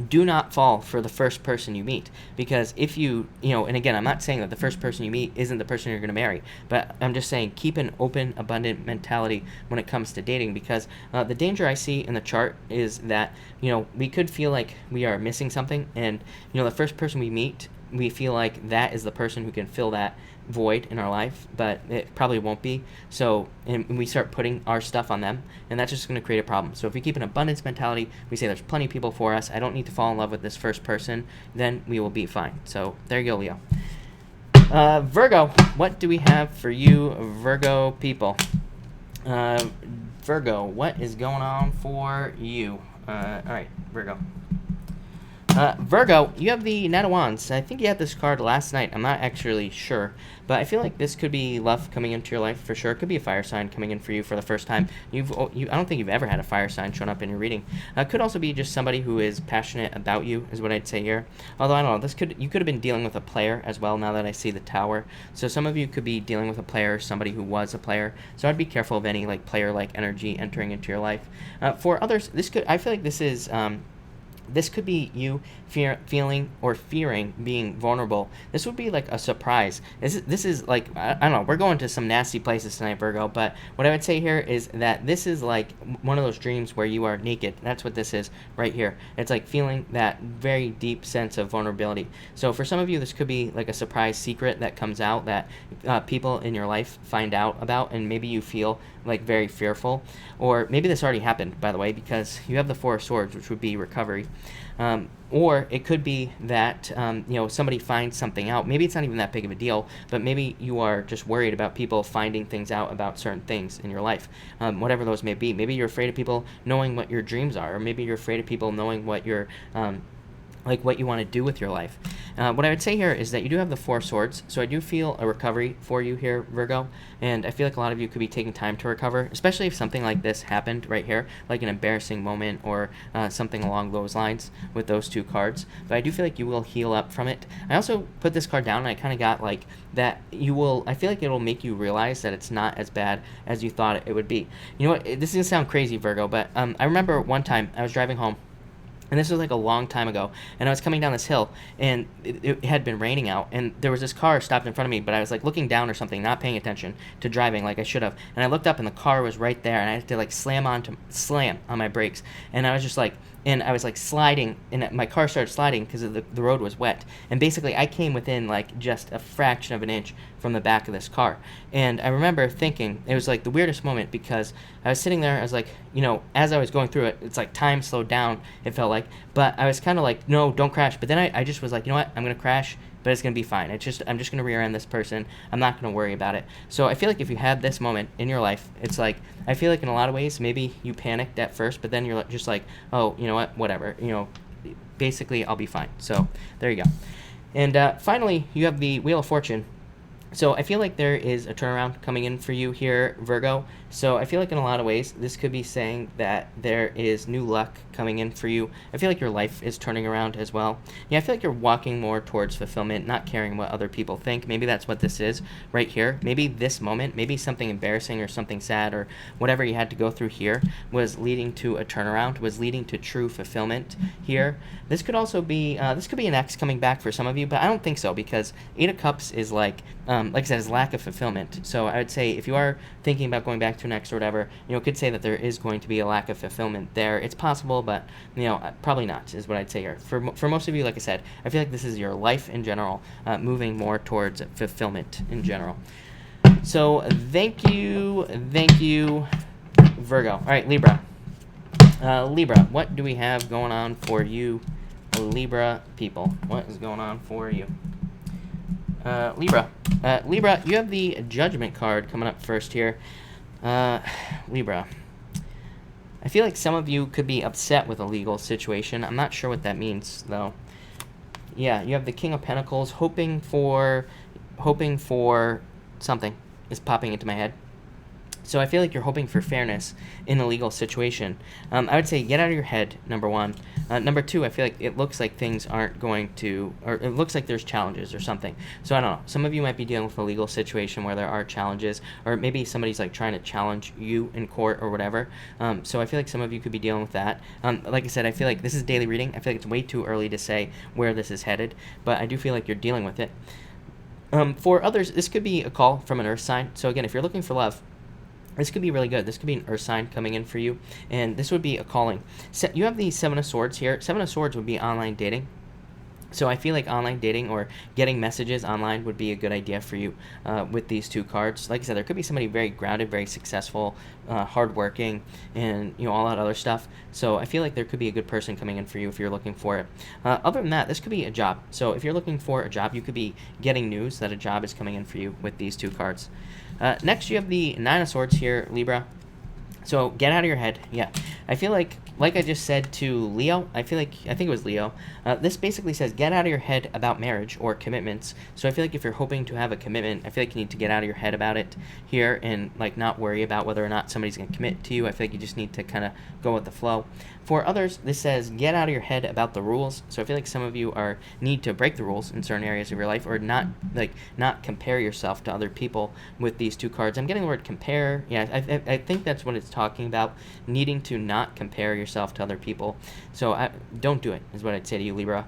do not fall for the first person you meet, because if and again, I'm not saying that the first person you meet isn't the person you're going to marry, but I'm just saying keep an open, abundant mentality when it comes to dating, because the danger I see in the chart is that, we could feel like we are missing something, and, the first person we meet, we feel like that is the person who can fill that void in our life, but it probably won't be. So, and we start putting our stuff on them, and that's just going to create a problem. So if we keep an abundance mentality, we say there's plenty of people for us, I don't need to fall in love with this first person, then we will be fine. So there you go, Leo. Virgo, what do we have for you, Virgo people? Virgo, what is going on for you? All right, Virgo. Virgo, you have the Knight of Wands. I think you had this card last night. I'm not actually sure, but I feel like this could be love coming into your life for sure. It could be a fire sign coming in for you for the first time. I don't think you've ever had a fire sign shown up in your reading. Could also be just somebody who is passionate about you, is what I'd say here. Although I don't know, you could have been dealing with a player as well. Now that I see the Tower, so some of you could be dealing with a player, somebody who was a player. So I'd be careful of any player-like energy entering into your life. For others, I feel like this is. This could be you feeling or fearing being vulnerable. This would be like a surprise. This is like, I don't know, we're going to some nasty places tonight, Virgo, but what I would say here is that this is like one of those dreams where you are naked. That's what this is right here. It's like feeling that very deep sense of vulnerability. So for some of you, this could be like a surprise secret that comes out that people in your life find out about, and maybe you feel like very fearful. Or maybe this already happened, by the way, because you have the Four of Swords, which would be recovery. Or it could be that, somebody finds something out. Maybe it's not even that big of a deal, but maybe you are just worried about people finding things out about certain things in your life, whatever those may be. Maybe you're afraid of people knowing what your dreams are, or maybe you're afraid of people knowing what your what you want to do with your life. What I would say here is that you do have the Four of Swords, so I do feel a recovery for you here, Virgo, and I feel like a lot of you could be taking time to recover, especially if something like this happened right here, like an embarrassing moment or something along those lines with those two cards. But I do feel like you will heal up from it. I also put this card down, and I kind of got like that I feel like it will make you realize that it's not as bad as you thought it would be. You know what, this is going to sound crazy, Virgo, but I remember one time I was driving home, and this was like a long time ago, and I was coming down this hill, and it had been raining out, and there was this car stopped in front of me, but I was like looking down or something, not paying attention to driving like I should have, and I looked up, and the car was right there, and I had to like slam on my brakes, and I was just like, and I was like sliding, and my car started sliding because the road was wet, and basically I came within like just a fraction of an inch from the back of this car. And I remember thinking, it was like the weirdest moment, because I was sitting there, I was like, as I was going through it, it's like time slowed down, it felt like, but I was kind of like, no, don't crash. But then I just was like, you know what, I'm going to crash, but it's going to be fine. I'm just going to rear end this person. I'm not going to worry about it. So I feel like if you had this moment in your life, it's like, I feel like in a lot of ways, maybe you panicked at first, but then you're just like, oh, you know what, whatever, basically I'll be fine. So there you go. And finally, you have the Wheel of Fortune. So I feel like there is a turnaround coming in for you here, Virgo. So I feel like in a lot of ways, this could be saying that there is new luck coming in for you. I feel like your life is turning around as well. Yeah, I feel like you're walking more towards fulfillment, not caring what other people think. Maybe that's what this is right here. Maybe this moment, maybe something embarrassing or something sad or whatever you had to go through here was leading to a turnaround, was leading to true fulfillment here. This could also be, this could be an ex coming back for some of you, but I don't think so, because Eight of Cups is like I said, is lack of fulfillment. So I would say if you are thinking about going back to an ex or whatever, could say that there is going to be a lack of fulfillment there. It's possible, but, probably not, is what I'd say here. For most of you, like I said, I feel like this is your life in general, moving more towards fulfillment in general. So thank you, Virgo. All right, Libra. Libra, what do we have going on for you, Libra people? What is going on for you? Libra. Libra, you have the Judgment card coming up first here. Libra. I feel like some of you could be upset with a legal situation. I'm not sure what that means, though. Yeah, you have the King of Pentacles, hoping for something is popping into my head. So I feel like you're hoping for fairness in a legal situation. I would say get out of your head, number one. Number two, I feel like it looks like things aren't going to, or it looks like there's challenges or something. So I don't know. Some of you might be dealing with a legal situation where there are challenges, or maybe somebody's like trying to challenge you in court or whatever. So I feel like some of you could be dealing with that. Like I said, I feel like this is daily reading. I feel like it's way too early to say where this is headed, but I do feel like you're dealing with it. For others, this could be a call from an earth sign. So again, if you're looking for love, this could be really good. This could be an earth sign coming in for you, and this would be a calling. So you have the Seven of Swords here. Seven of Swords would be online dating. So I feel like online dating or getting messages online would be a good idea for you with these two cards. Like I said, there could be somebody very grounded, very successful, hardworking, and all that other stuff. So I feel like there could be a good person coming in for you if you're looking for it. Other than that, this could be a job. So if you're looking for a job, you could be getting news that a job is coming in for you with these two cards. Next, you have the Nine of Swords here, Libra. So get out of your head. Yeah, I feel like I just said to Leo, I think it was Leo, this basically says get out of your head about marriage or commitments. So I feel like if you're hoping to have a commitment, I feel like you need to get out of your head about it here and like not worry about whether or not somebody's going to commit to you. I feel like you just need to kind of go with the flow. For others, this says get out of your head about the rules. So I feel like some of you need to break the rules in certain areas of your life, or not compare yourself to other people with these two cards. I'm getting the word compare. Yeah, I think that's what it's talking about, needing to not compare yourself to other people. So don't do it, is what I'd say to you, Libra.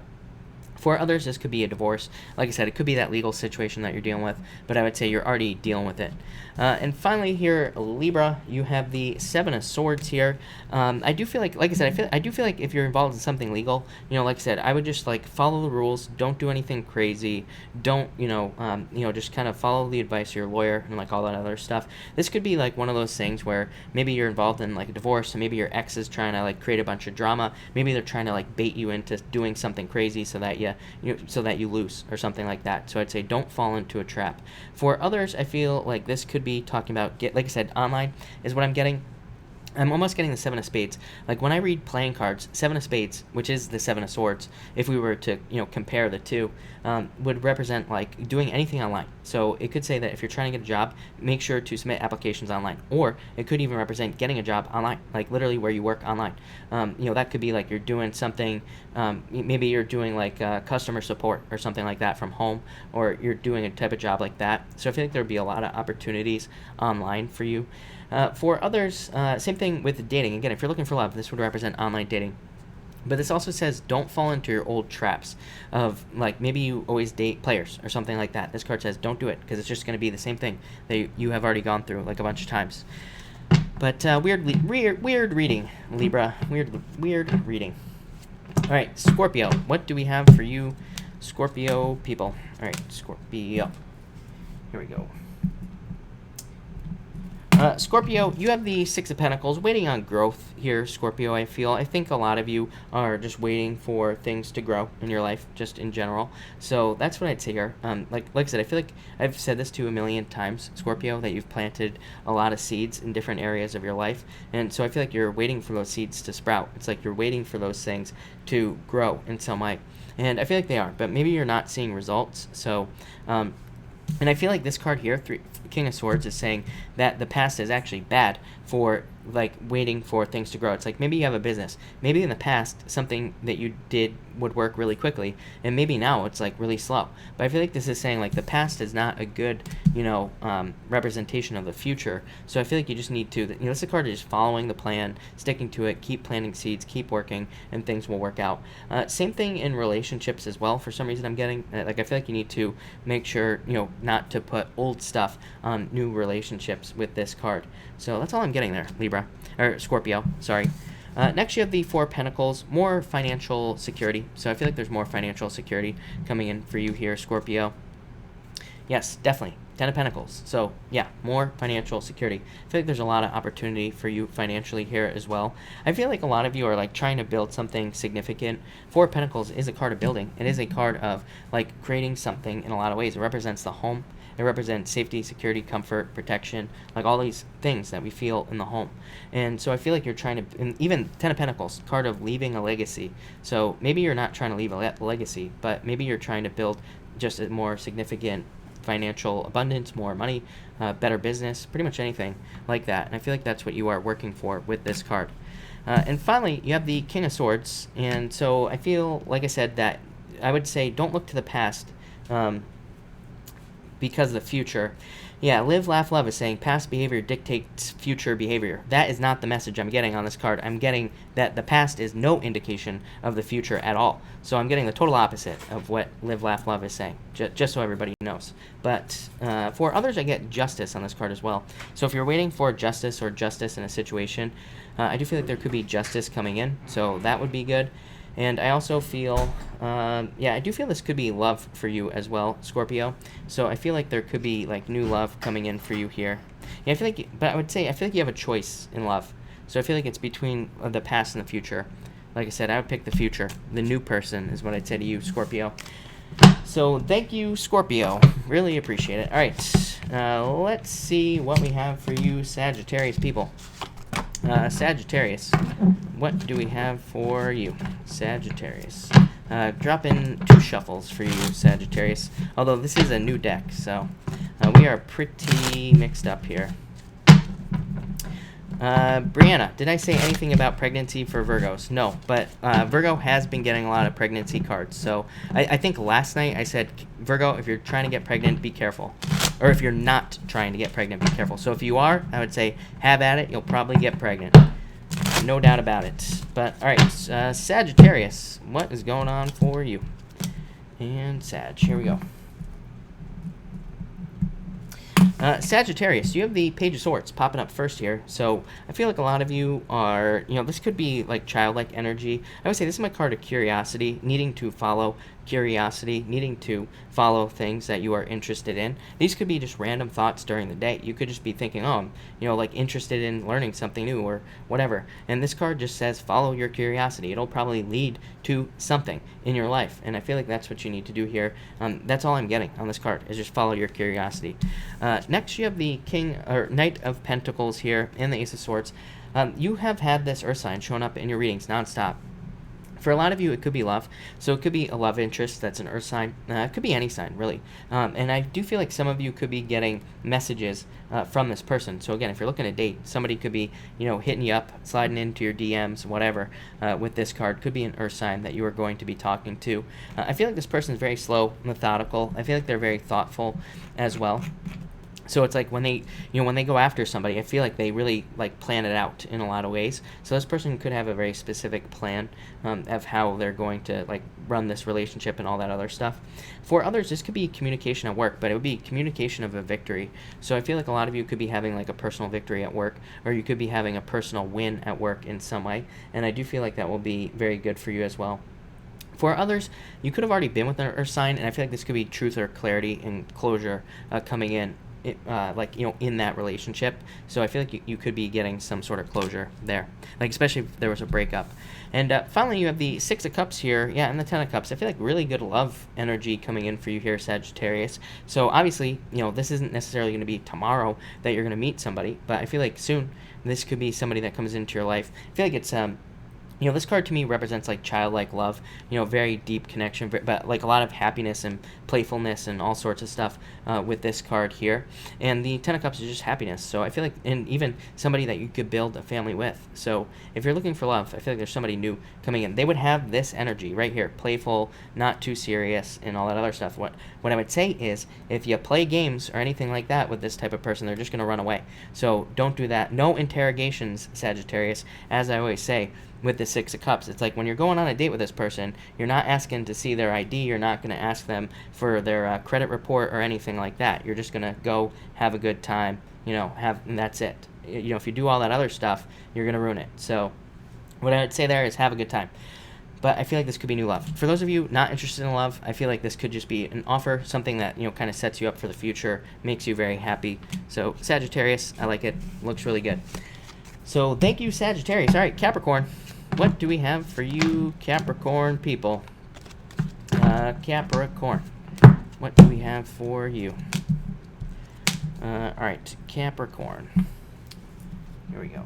For others, this could be a divorce. Like I said, it could be that legal situation that you're dealing with, but I would say you're already dealing with it. And finally here, Libra, you have the Seven of Swords here. I do feel like I said, I do feel like if you're involved in something legal, like I said, I would just like follow the rules. Don't do anything crazy. Don't, just kind of follow the advice of your lawyer and like all that other stuff. This could be like one of those things where maybe you're involved in like a divorce, and maybe your ex is trying to like create a bunch of drama. Maybe they're trying to like bait you into doing something crazy so that you lose or something like that. So I'd say don't fall into a trap. For others, I feel like this could be talking about, like I said, online is what I'm getting. I'm almost getting the Seven of Spades. Like when I read playing cards, Seven of Spades, which is the Seven of Swords, if we were to compare the two, would represent like doing anything online. So it could say that if you're trying to get a job, make sure to submit applications online. Or it could even represent getting a job online, like literally where you work online. That could be like you're doing something, maybe you're doing like customer support or something like that from home, or you're doing a type of job like that. So I feel like there would be a lot of opportunities online for you. For others, same thing with dating. Again, if you're looking for love, this would represent online dating. But this also says don't fall into your old traps of like maybe you always date players or something like that. This card says don't do it because it's just going to be the same thing that you have already gone through like a bunch of times. But weird reading, Libra. Weird reading. All right, Scorpio. What do we have for you, Scorpio people? All right, Scorpio. Here we go. Scorpio, you have the Six of Pentacles, waiting on growth here, Scorpio, I feel. I think a lot of you are just waiting for things to grow in your life, just in general. So that's what I'd say here. Like I said, I feel like I've said this to you a million times, Scorpio, that you've planted a lot of seeds in different areas of your life. And so I feel like you're waiting for those seeds to sprout. It's like you're waiting for those things to grow in some way. And I feel like they are, but maybe you're not seeing results. So, and I feel like this card here, King of Swords, is saying that the past is actually bad for like waiting for things to grow. It's like maybe you have a business. Maybe in the past something that you did would work really quickly, and maybe now it's like really slow. But I feel like this is saying like the past is not a good, representation of the future. So I feel like you just need to, this is a card of just following the plan, sticking to it, keep planting seeds, keep working, and things will work out. Same thing in relationships as well. For some reason I'm getting, I feel like you need to make sure, not to put old stuff on new relationships with this card. So that's all I'm getting there, Libra, or Scorpio, sorry. Next, you have the Four of Pentacles, more financial security. So I feel like there's more financial security coming in for you here, Scorpio. Yes, definitely. Ten of Pentacles. So yeah, more financial security. I feel like there's a lot of opportunity for you financially here as well. I feel like a lot of you are like trying to build something significant. Four of Pentacles is a card of building. It is a card of like creating something in a lot of ways. It represents the home. It represents safety, security, comfort, protection, like all these things that we feel in the home. And so I feel like you're trying to, and even Ten of Pentacles, card of leaving a legacy. So maybe you're not trying to leave a legacy, but maybe you're trying to build just a more significant financial abundance, more money, better business, pretty much anything like that. And I feel like that's what you are working for with this card. And finally, you have the King of Swords. And so I feel, like I said, that I would say don't look to the past because of the future. Yeah, Live, Laugh, Love is saying past behavior dictates future behavior. That is not the message I'm getting on this card. I'm getting that the past is no indication of the future at all. So I'm getting the total opposite of what Live, Laugh, Love is saying, just so everybody knows. But for others, I get Justice on this card as well. So if you're waiting for justice or justice in a situation, I do feel like there could be justice coming in, so that would be good. And I also feel, yeah, I do feel this could be love for you as well, Scorpio. So I feel like there could be, like, new love coming in for you here. Yeah, I feel like, but I would say, I feel like you have a choice in love. So I feel like it's between the past and the future. Like I said, I would pick the future. The new person is what I'd say to you, Scorpio. So thank you, Scorpio. Really appreciate it. All right, let's see what we have for you, Sagittarius people. Sagittarius, what do we have for you, Sagittarius? Drop in 2 shuffles for you, Sagittarius. Although this is a new deck, so we are pretty mixed up here. Brianna, did I say anything about pregnancy for Virgos? No, but Virgo has been getting a lot of pregnancy cards. So I think last night I said, Virgo, if you're trying to get pregnant, be careful. Or if you're not trying to get pregnant, be careful. So if you are, I would say have at it. You'll probably get pregnant. No doubt about it. But, all right, Sagittarius, what is going on for you? And Sag, here we go. Sagittarius, you have the Page of Swords popping up first here. So I feel like a lot of you are, this could be like childlike energy. I would say this is my card of curiosity, needing to follow curiosity, needing to follow things that you are interested in. These could be just random thoughts during the day. You could just be thinking, like interested in learning something new or whatever. And this card just says follow your curiosity. It'll probably lead to something in your life. And I feel like that's what you need to do here. That's all I'm getting on this card is just follow your curiosity. Next, you have the Knight of Pentacles here and the Ace of Swords. You have had this Earth sign showing up in your readings nonstop. For a lot of you, it could be love. So it could be a love interest that's an Earth sign. It could be any sign, really. And I do feel like some of you could be getting messages from this person. So again, if you're looking to date, somebody could be, hitting you up, sliding into your DMs, whatever, with this card. Could be an Earth sign that you are going to be talking to. I feel like this person is very slow, methodical. I feel like they're very thoughtful as well. So it's like when they, when they go after somebody, I feel like they really plan it out in a lot of ways. So this person could have a very specific plan of how they're going to run this relationship and all that other stuff. For others, this could be communication at work, but it would be communication of a victory. So I feel like a lot of you could be having a personal victory at work, or you could be having a personal win at work in some way. And I do feel like that will be very good for you as well. For others, you could have already been with an Earth sign, and I feel like this could be truth or clarity and closure coming in. In that relationship. So I feel like you could be getting some sort of closure there, especially if there was a breakup. And finally, you have the Six of Cups here, and the Ten of Cups. I feel like really good love energy coming in for you here, Sagittarius. So obviously, this isn't necessarily going to be tomorrow that you're going to meet somebody, but I feel like soon this could be somebody that comes into your life. I feel like it's this card to me represents childlike love, very deep connection, but a lot of happiness and playfulness and all sorts of stuff with this card here. And the Ten of Cups is just happiness. So I feel like, and even somebody that you could build a family with. So if you're looking for love, I feel like there's somebody new coming in. They would have this energy right here, playful, not too serious, and all that other stuff. What I would say is, if you play games or anything like that with this type of person, they're just going to run away. So don't do that. No interrogations, Sagittarius. As I always say, with the Six of Cups, it's like when you're going on a date with this person, you're not asking to see their ID, you're not going to ask them for their credit report or anything like that. You're just going to go have a good time, and that's it. If you do all that other stuff, you're going to ruin it. So what I would say there is have a good time. But I feel like this could be new love. For those of you not interested in love, I feel like this could just be an offer, something that, kind of sets you up for the future, makes you very happy. So Sagittarius, I like it. Looks really good. So thank you, Sagittarius. All right, Capricorn. What do we have for you, Capricorn people? Capricorn. What do we have for you? All right, Capricorn. Here we go.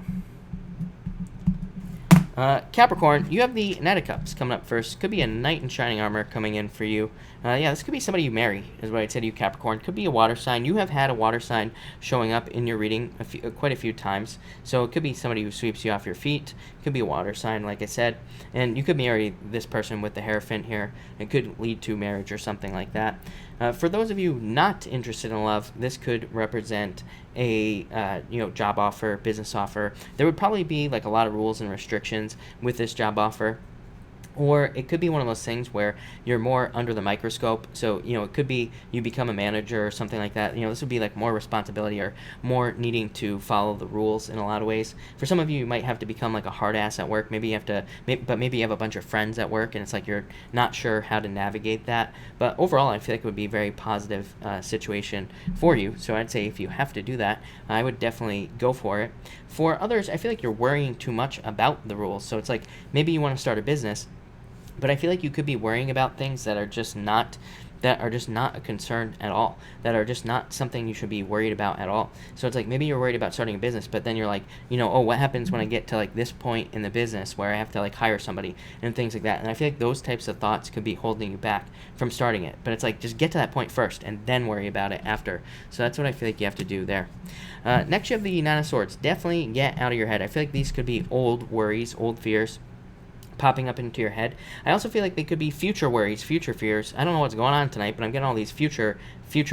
Capricorn, you have the Knight of Cups coming up first. Could be a knight in shining armor coming in for you. Yeah, this could be somebody you marry, is what I'd say to you, Capricorn. Could be a water sign. You have had a water sign showing up in your reading quite a few times. So it could be somebody who sweeps you off your feet. Could be a water sign, like I said. And you could marry this person with the Hierophant here. It could lead to marriage or something like that. For those of you not interested in love, this could represent a job offer, business offer. There would probably be like a lot of rules and restrictions with this job offer. Or it could be one of those things where you're more under the microscope. So, it could be you become a manager or something like that. This would be like more responsibility or more needing to follow the rules in a lot of ways. For some of you, you might have to become like a hard ass at work. Maybe you have to, maybe you have a bunch of friends at work and it's like you're not sure how to navigate that. But overall, I feel like it would be a very positive situation for you. So I'd say if you have to do that, I would definitely go for it. For others, I feel like you're worrying too much about the rules. So it's like maybe you want to start a business, but I feel like you could be worrying about things that are just not a concern at all, that are just not something you should be worried about at all. So it's like maybe you're worried about starting a business, but then you're like, oh, what happens when I get to like this point in the business where I have to like hire somebody and things like that. And I feel like those types of thoughts could be holding you back from starting it. But it's like just get to that point first and then worry about it after. So that's what I feel like you have to do there. Next, you have the Nine of Swords. Definitely get out of your head. I feel like these could be old worries, old fears popping up into your head. I also feel like they could be future worries, future fears. I don't know what's going on tonight, but I'm getting all these future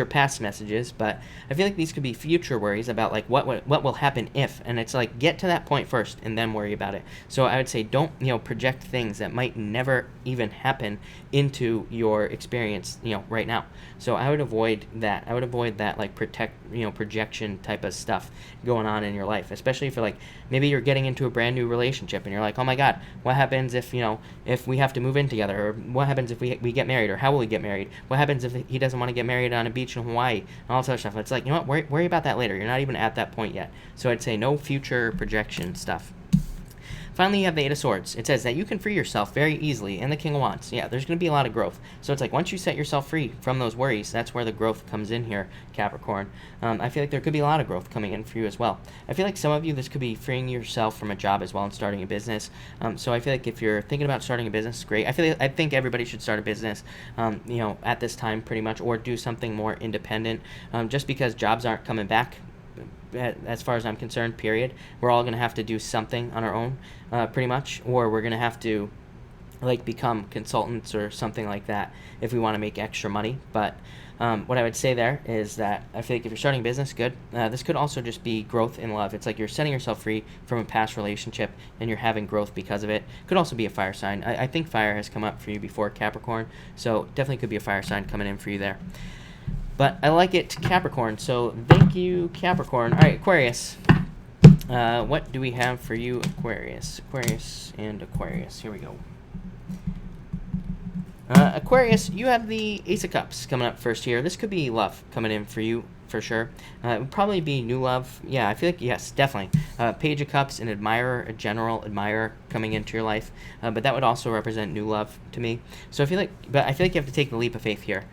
past messages, but I feel like these could be future worries about like what will happen if, and it's like get to that point first and then worry about it. So I would say don't project things that might never even happen into your experience right now. So I would avoid that. I would avoid that like projection type of stuff going on in your life, especially if you're like maybe you're getting into a brand new relationship and you're like, oh my god, what happens if if we have to move in together, or what happens if we get married, or how will we get married, what happens if he doesn't want to get married on a beach in Hawaii, and all that sort of stuff. It's like, worry about that later. You're not even at that point yet. So I'd say no future projection stuff. Finally, you have the Eight of Swords. It says that you can free yourself very easily, and the King of Wands. Yeah, there's going to be a lot of growth. So it's like once you set yourself free from those worries, that's where the growth comes in here, Capricorn. I feel like there could be a lot of growth coming in for you as well. I feel like some of you, this could be freeing yourself from a job as well and starting a business. So I feel like if you're thinking about starting a business, great. I think everybody should start a business, at this time pretty much, or do something more independent, just because jobs aren't coming back. As far as I'm concerned, period. We're all going to have to do something on our own, pretty much, or we're going to have to like become consultants or something like that if we want to make extra money. But what I would say there is that I feel like if you're starting a business, good. This could also just be growth in love. It's like you're setting yourself free from a past relationship and you're having growth because of it. Could also be a fire sign. I think fire has come up for you before, Capricorn, so definitely could be a fire sign coming in for you there. But I like it, Capricorn, so thank you, Capricorn. All right, Aquarius. What do we have for you, Aquarius? Aquarius and Aquarius. Here we go. Aquarius, you have the Ace of Cups coming up first here. This could be love coming in for you, for sure. It would probably be new love. Yeah, I feel like, yes, definitely. Page of Cups, an admirer, a general admirer coming into your life. But that would also represent new love to me. So I feel like you have to take the leap of faith here.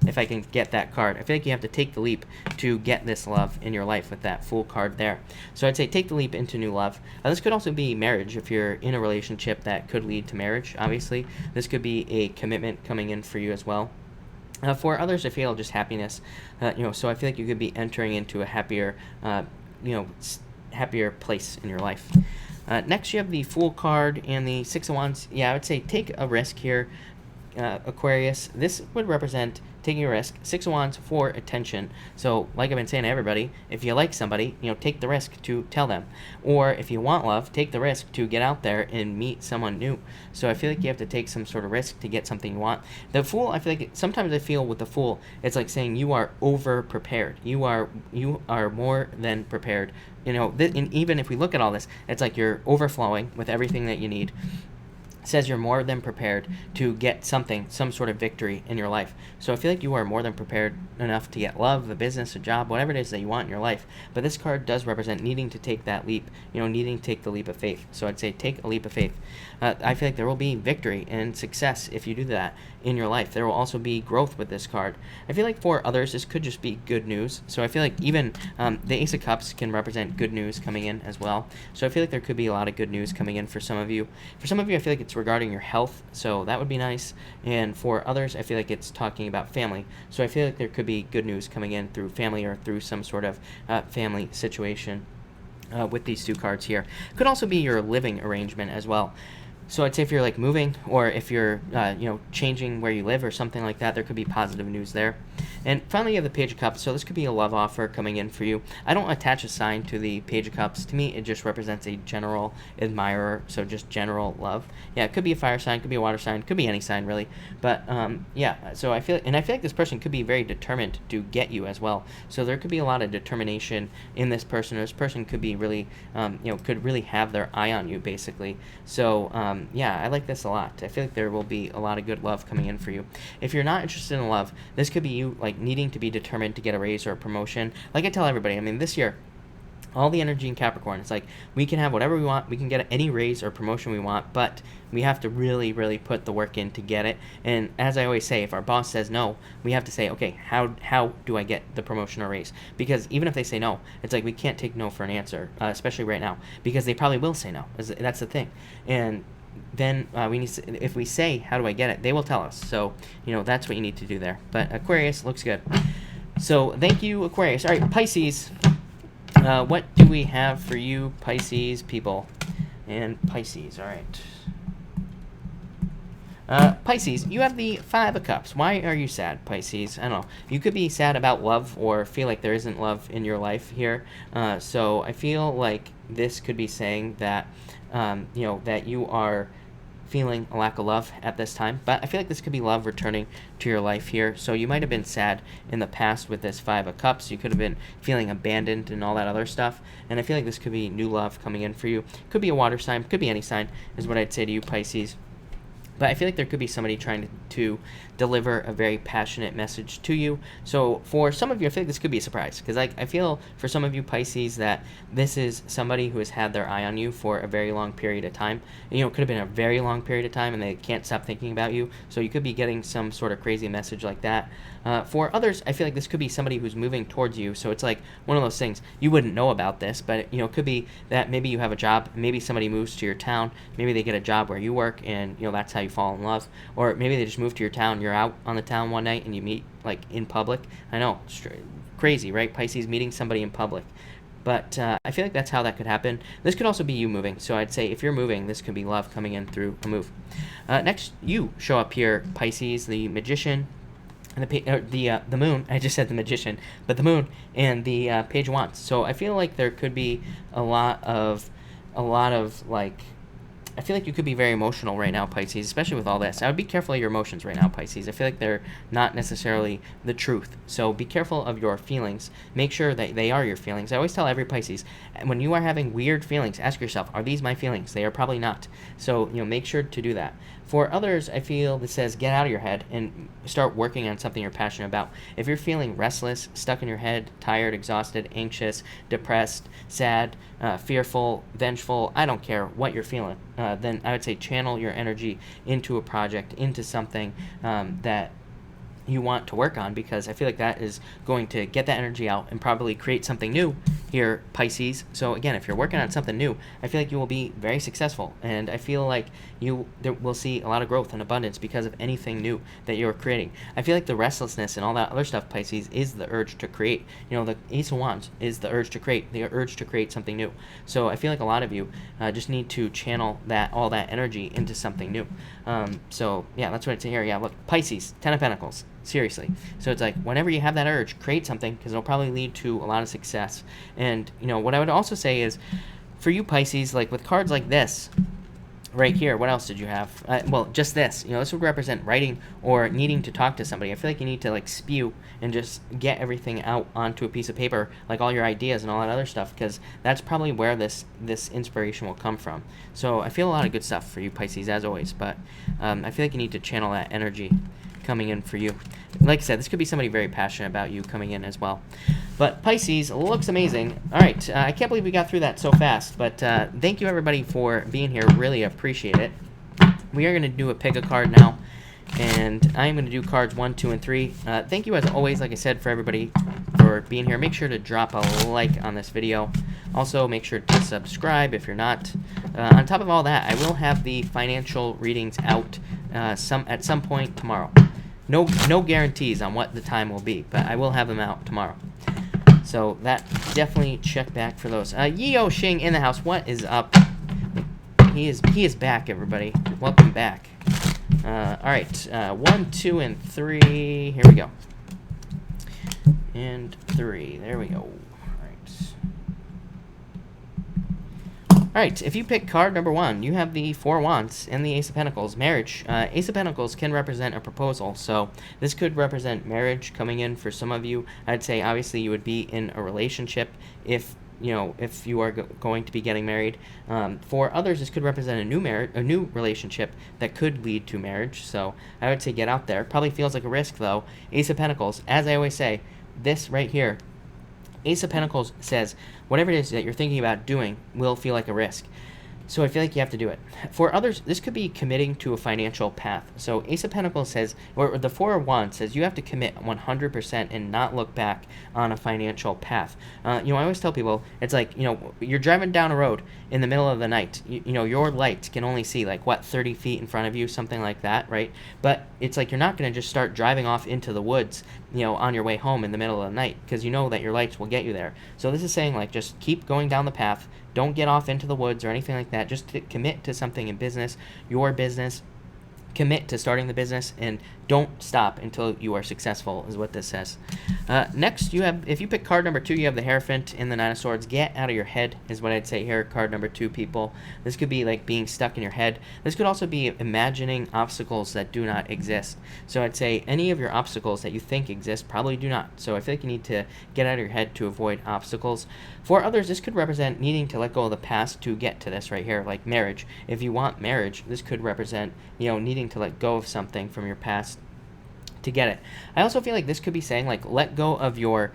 If I can get that card. I feel like you have to take the leap to get this love in your life with that Fool card there. So I'd say take the leap into new love. This could also be marriage if you're in a relationship that could lead to marriage, obviously. This could be a commitment coming in for you as well. For others, I feel just happiness. So I feel like you could be entering into a happier, happier place in your life. Next, you have the Fool card and the Six of Wands. Yeah, I would say take a risk here, Aquarius. This would represent taking a risk. Six of Wands for attention. So like I've been saying to everybody, if you like somebody, take the risk to tell them. Or if you want love, take the risk to get out there and meet someone new. So I feel like you have to take some sort of risk to get something you want. The Fool, I feel like sometimes I feel with the Fool, it's like saying you are over prepared. You are more than prepared. And even if we look at all this, it's like you're overflowing with everything that you need. says you're more than prepared to get something, some sort of victory in your life. So I feel like you are more than prepared enough to get love, a business, a job, whatever it is that you want in your life. But this card does represent needing to take that leap, needing to take the leap of faith. So I'd say take a leap of faith. I feel like there will be victory and success if you do that in your life. There will also be growth with this card. I feel like for others, this could just be good news. So I feel like even the Ace of Cups can represent good news coming in as well. So I feel like there could be a lot of good news coming in for some of you. For some of you, I feel like it's regarding your health, so that would be nice. And for others, I feel like it's talking about family. So I feel like there could be good news coming in through family or through some sort of family situation with these two cards here. Could also be your living arrangement as well. So I'd say if you're like moving, or if you're changing where you live or something like that, there could be positive news there. And finally, you have the Page of Cups. So this could be a love offer coming in for you. I don't attach a sign to the Page of Cups. To me, it just represents a general admirer, so just general love. Yeah, it could be a fire sign, could be a water sign, could be any sign really. But yeah, so I feel like this person could be very determined to get you as well. So there could be a lot of determination in this person. Or this person could be really, could really have their eye on you, basically. So yeah, I like this a lot. I feel like there will be a lot of good love coming in for you. If you're not interested in love, this could be you like needing to be determined to get a raise or a promotion. Like I tell everybody, I mean, this year, all the energy in Capricorn, it's like we can have whatever we want, we can get any raise or promotion we want, but we have to really, really put the work in to get it. And as I always say, if our boss says no, we have to say, okay, how do I get the promotion or raise? Because even if they say no, it's like we can't take no for an answer, especially right now, because they probably will say no. That's the thing. And then we need to, if we say, how do I get it, they will tell us. So, that's what you need to do there. But Aquarius looks good. So thank you, Aquarius. All right, Pisces. What do we have for you, Pisces people? And Pisces, all right. Pisces, you have the Five of Cups. Why are you sad, Pisces? I don't know. You could be sad about love or feel like there isn't love in your life here. So I feel like this could be saying that, that you are feeling a lack of love at this time. But I feel like this could be love returning to your life here. So you might have been sad in the past with this Five of Cups. You could have been feeling abandoned and all that other stuff. And I feel like this could be new love coming in for you. Could be a water sign. Could be any sign is what I'd say to you, Pisces. But I feel like there could be somebody trying to deliver a very passionate message to you. So for some of you, I feel like this could be a surprise. Because I feel for some of you, Pisces, that this is somebody who has had their eye on you for a very long period of time. It could have been a very long period of time, and they can't stop thinking about you. So you could be getting some sort of crazy message like that. For others, I feel like this could be somebody who's moving towards you. So it's like one of those things. You wouldn't know about this, but it could be that maybe you have a job. Maybe somebody moves to your town. Maybe they get a job where you work, and that's how you fall in love. Or maybe they just move to your town. You're out on the town one night and you meet like in public. I know, crazy, right? Pisces meeting somebody in public. But I feel like that's how that could happen. This could also be you moving. So I'd say if you're moving, this could be love coming in through a move. Next, you show up here, Pisces, the Magician, and the Moon. I just said the Magician, but the Moon and the Page of Wands. So I feel like there could be a lot of like. I feel like you could be very emotional right now, Pisces, especially with all this. I would be careful of your emotions right now, Pisces. I feel like they're not necessarily the truth. So be careful of your feelings. Make sure that they are your feelings. I always tell every Pisces, when you are having weird feelings, ask yourself, are these my feelings? They are probably not. So, make sure to do that. For others, I feel this says get out of your head and start working on something you're passionate about. If you're feeling restless, stuck in your head, tired, exhausted, anxious, depressed, sad, fearful, vengeful, I don't care what you're feeling, then I would say channel your energy into a project, into something that you want to work on, because I feel like that is going to get that energy out and probably create something new here, Pisces. So again, if you're working on something new, I feel like you will be very successful, and I feel like will see a lot of growth and abundance because of anything new that you're creating. I feel like the restlessness and all that other stuff, Pisces, is the urge to create. The Ace of Wands is the urge to create, something new. So I feel like a lot of you just need to channel all that energy into something new. So yeah, that's what it's here. Yeah, look, Pisces, Ten of Pentacles. Seriously. So it's like whenever you have that urge, create something, because it'll probably lead to a lot of success. And what I would also say is, for you Pisces, like with cards like this, right here, what else did you have? Well, just this. You know, this would represent writing or needing to talk to somebody. I feel like you need to like spew and just get everything out onto a piece of paper, like all your ideas and all that other stuff, because that's probably where this inspiration will come from. So I feel a lot of good stuff for you, Pisces, as always. But I feel like you need to channel that energy coming in for you. Like I said, this could be somebody very passionate about you coming in as well. But Pisces looks amazing. All right, I can't believe we got through that so fast, but thank you everybody for being here. Really appreciate it. We are going to do a pick a card now, and I'm going to do cards 1, 2, and 3. Thank you as always, like I said, for everybody for being here. Make sure to drop a like on this video. Also, make sure to subscribe if you're not. On top of all that, I will have the financial readings out at some point tomorrow. No guarantees on what the time will be, but I will have them out tomorrow. So that definitely check back for those. Yeo Xing in the house. What is up? He is back, everybody. Welcome back. All right. 1, 2, and 3. Here we go. And 3. There we go. All right, if you pick card number 1, you have the 4 Wands and the Ace of Pentacles, marriage. Ace of Pentacles can represent a proposal, so this could represent marriage coming in for some of you. I'd say obviously you would be in a relationship if you are going to be getting married. For others, this could represent a new relationship that could lead to marriage. So I would say get out there. Probably feels like a risk though. Ace of Pentacles, as I always say, this right here. Ace of Pentacles says whatever it is that you're thinking about doing will feel like a risk. So I feel like you have to do it. For others, this could be committing to a financial path. So Ace of Pentacles says, or the 4 of Wands says, you have to commit 100% and not look back on a financial path. I always tell people, it's like, you're driving down a road in the middle of the night. Your lights can only see like, 30 feet in front of you, something like that, right? But it's like you're not going to just start driving off into the woods, on your way home in the middle of the night, because you know that your lights will get you there. So this is saying, like, just keep going down the path. Don't get off into the woods or anything like that. Just commit to something in business, your business. Commit to starting the business and don't stop until you are successful, is what this says. Next, if you pick card number 2, you have the Hierophant and the Nine of Swords. Get out of your head is what I'd say here, card number 2, people. This could be like being stuck in your head. This could also be imagining obstacles that do not exist. So I'd say any of your obstacles that you think exist probably do not. So I feel like you need to get out of your head to avoid obstacles. For others, this could represent needing to let go of the past to get to this right here, like marriage. If you want marriage, this could represent, needing to let go of something from your past to get it. I also feel like this could be saying, like, let go of your,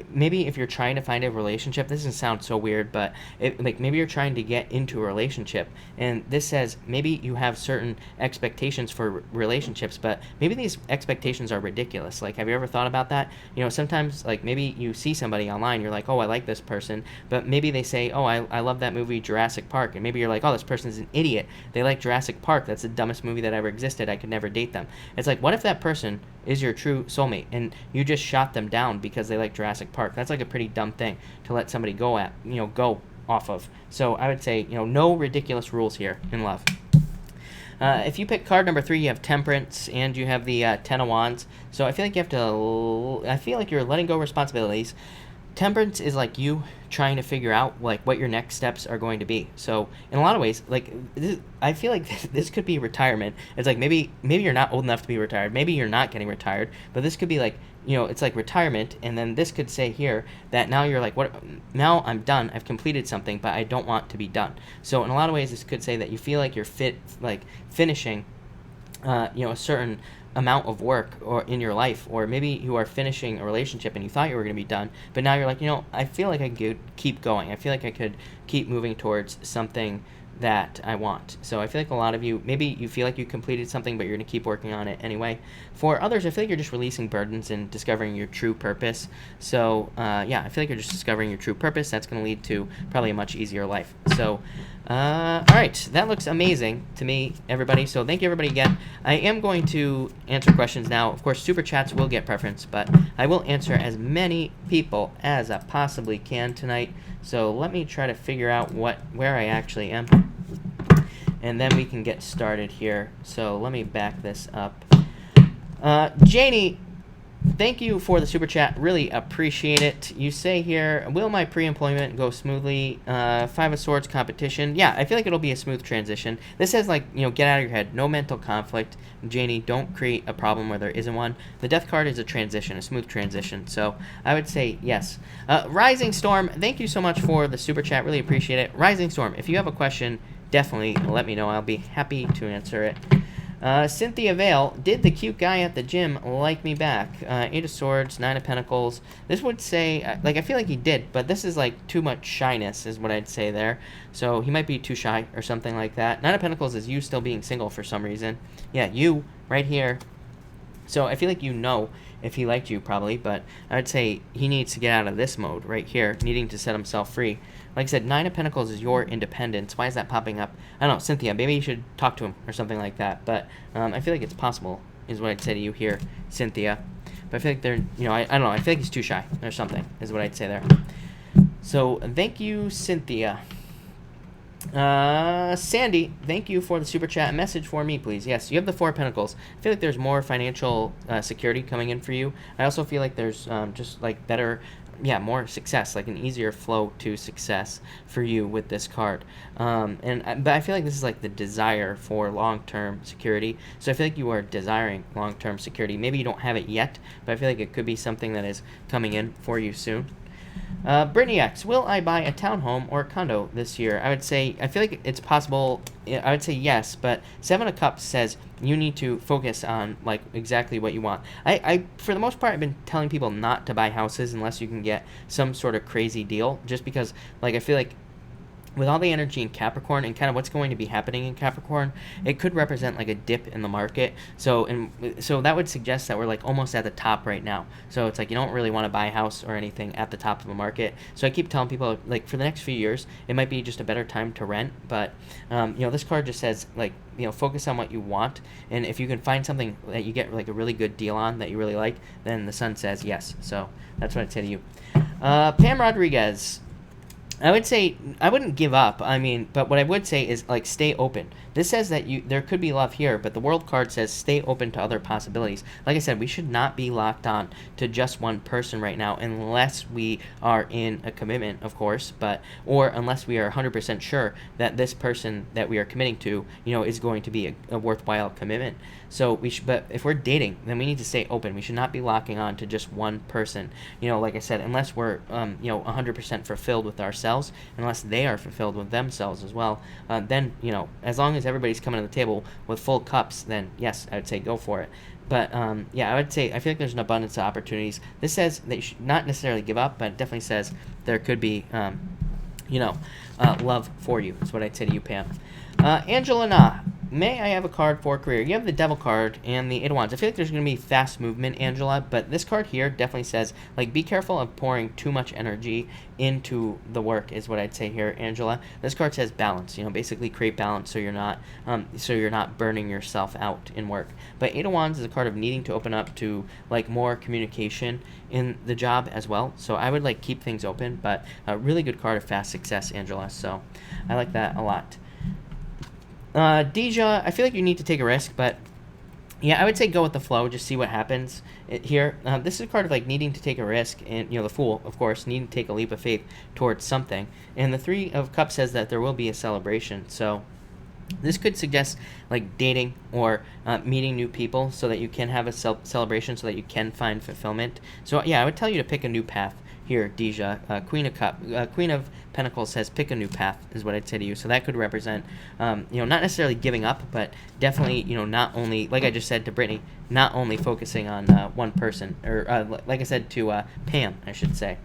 maybe if you're trying to find a relationship, this doesn't sound so weird, but maybe you're trying to get into a relationship, and this says maybe you have certain expectations for relationships, but maybe these expectations are ridiculous. Like, have you ever thought about that? Sometimes, like, maybe you see somebody online, you're like, oh, I like this person, but maybe they say, oh, I love that movie Jurassic Park, and maybe you're like, oh, this person's an idiot. They like Jurassic Park. That's the dumbest movie that ever existed. I could never date them. It's like, what if that person is your true soulmate and you just shot them down because they like Jurassic Park? That's like a pretty dumb thing to let somebody go off of. So I would say, no ridiculous rules here in love. If you pick card number 3, you have Temperance and you have the 10 of Wands. So I feel like you're letting go of responsibilities. Temperance is like you trying to figure out like what your next steps are going to be. So in a lot of ways, like I feel like this could be retirement. It's like maybe you're not old enough to be retired. Maybe you're not getting retired, but this could be like, it's like retirement. And then this could say here that now you're like, what? Now I'm done. I've completed something, but I don't want to be done. So in a lot of ways, this could say that you feel like you're finishing, a certain amount of work or in your life, or maybe you are finishing a relationship and you thought you were going to be done, but now you're like, I feel like I could keep going. I feel like I could keep moving towards something that I want. So I feel like a lot of you, maybe you feel like you completed something, but you're going to keep working on it anyway. For others, I feel like you're just releasing burdens and discovering your true purpose. So I feel like you're just discovering your true purpose. That's going to lead to probably a much easier life. So all right, that looks amazing to me, everybody. So thank you, everybody, again. I am going to answer questions now. Of course, super chats will get preference, but I will answer as many people as I possibly can tonight. So let me try to figure out where I actually am, and then we can get started here. So let me back this up. Janie Thank you for the super chat. Really appreciate it. You say here, will my pre-employment go smoothly? Five of Swords competition. Yeah, I feel like it'll be a smooth transition. This says, like, get out of your head. No mental conflict. Janie, don't create a problem where there isn't one. The Death card is a transition, a smooth transition. So I would say yes. Rising Storm, thank you so much for the super chat. Really appreciate it. Rising Storm, if you have a question, definitely let me know. I'll be happy to answer it. Cynthia Vale, did the cute guy at the gym like me back? Eight of Swords, Nine of Pentacles. This would say, like, I feel like he did, but this is, like, too much shyness is what I'd say there. So he might be too shy or something like that. Nine of Pentacles is you still being single for some reason. Yeah, you, right here. So I feel like if he liked you, probably, but I'd say he needs to get out of this mode right here, needing to set himself free. Like I said, Nine of Pentacles is your independence. Why is that popping up? I don't know, Cynthia, maybe you should talk to him or something like that. But I feel like it's possible, is what I'd say to you here, Cynthia. But I feel like they're, I don't know, I feel like he's too shy or something, is what I'd say there. So thank you, Cynthia. Sandy, thank you for the super chat. A message for me, please. Yes, you have the Four of Pentacles. I feel like there's more financial security coming in for you. I also feel like there's just like better, more success, like an easier flow to success for you with this card. But I feel like this is like the desire for long-term security. So I feel like you are desiring long-term security. Maybe you don't have it yet, but I feel like it could be something that is coming in for you soon. Brittany X, will I buy a townhome or a condo this year? I would say, I feel like it's possible. I would say yes, but Seven of Cups says you need to focus on, like, exactly what you want. I for the most part, I've been telling people not to buy houses unless you can get some sort of crazy deal, just because, like, I feel like with all the energy in Capricorn and kind of what's going to be happening in Capricorn, it could represent like a dip in the market. So that would suggest that we're like almost at the top right now. So it's like you don't really want to buy a house or anything at the top of the market. So I keep telling people, like, for the next few years, it might be just a better time to rent. But this card just says, like, focus on what you want, and if you can find something that you get like a really good deal on that you really like, then the sun says yes. So that's what I'd say to you. Pam Rodriguez, I would say I wouldn't give up. But what I would say is, like, stay open. This says that there could be love here, but the World card says stay open to other possibilities. Like I said, we should not be locked on to just one person right now unless we are in a commitment, of course, or unless we are 100% sure that this person that we are committing to, is going to be a worthwhile commitment. So but if we're dating, then we need to stay open. We should not be locking on to just one person. Like I said, unless we're 100% fulfilled with ourselves, unless they are fulfilled with themselves as well, then as long as everybody's coming to the table with full cups, then yes, I would say go for it. But I would say I feel like there's an abundance of opportunities. This says that you should not necessarily give up, but it definitely says there could be love for you. That's what I'd say to you, Pam. Angela Na, may I have a card for career? You have the Devil card and the Eight of Wands. I feel like there's going to be fast movement, Angela, but this card here definitely says, like, be careful of pouring too much energy into the work, is what I'd say here, Angela. This card says balance, basically create balance so you're not burning yourself out in work. But Eight of Wands is a card of needing to open up to, like, more communication in the job as well. So I would, like, keep things open, but a really good card of fast success, Angela. So I like that a lot. Deja, I feel like you need to take a risk, but yeah, I would say go with the flow, just see what happens here. This is a card of, like, needing to take a risk, and the Fool, of course, needing to take a leap of faith towards something. And the Three of Cups says that there will be a celebration. So this could suggest, like, dating or meeting new people so that you can have a celebration, so that you can find fulfillment. So yeah, I would tell you to pick a new path here, Deja. Queen of Pentacles says pick a new path, is what I'd say to you. So that could represent, not necessarily giving up, but definitely, not only, like I just said to Brittany, not only focusing on one person, or like I said to Pam, I should say.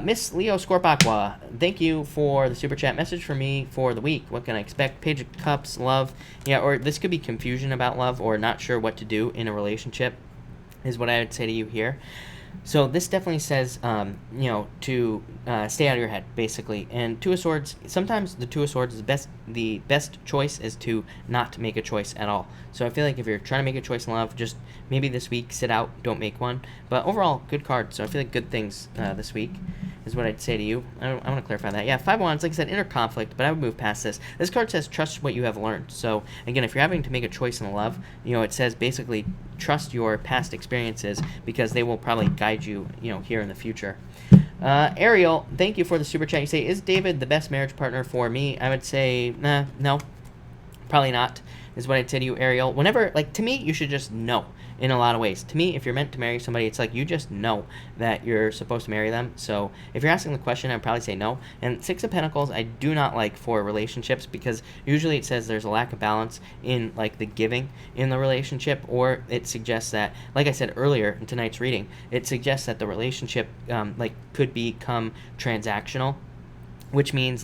Miss Leo Scorpaqua, thank you for the super chat. Message for me for the week. What can I expect? Page of Cups, love. Yeah, or this could be confusion about love, or not sure what to do in a relationship, is what I would say to you here. So this definitely says, to stay out of your head, basically. And Two of Swords, sometimes the Two of Swords is the best choice is to not make a choice at all. So I feel like if you're trying to make a choice in love, just maybe this week sit out, don't make one. But overall, good card. So I feel like good things this week. is what I'd say to you. I want to clarify that. Yeah, Five of Wands, like I said, inner conflict, but I would move past this. This card says trust what you have learned. So again, if you're having to make a choice in love, it says basically trust your past experiences because they will probably guide you, here in the future. Ariel, thank you for the super chat. You say, is David the best marriage partner for me? I would say, no, probably not, is what I'd say to you, Ariel. Whenever, to me, you should just know in a lot of ways. To me, if you're meant to marry somebody, it's like you just know that you're supposed to marry them. So if you're asking the question, I'd probably say no. And Six of Pentacles, I do not like for relationships because usually it says there's a lack of balance in, the giving in the relationship, or it suggests that, like I said earlier in tonight's reading, it suggests that the relationship, could become transactional. Which means,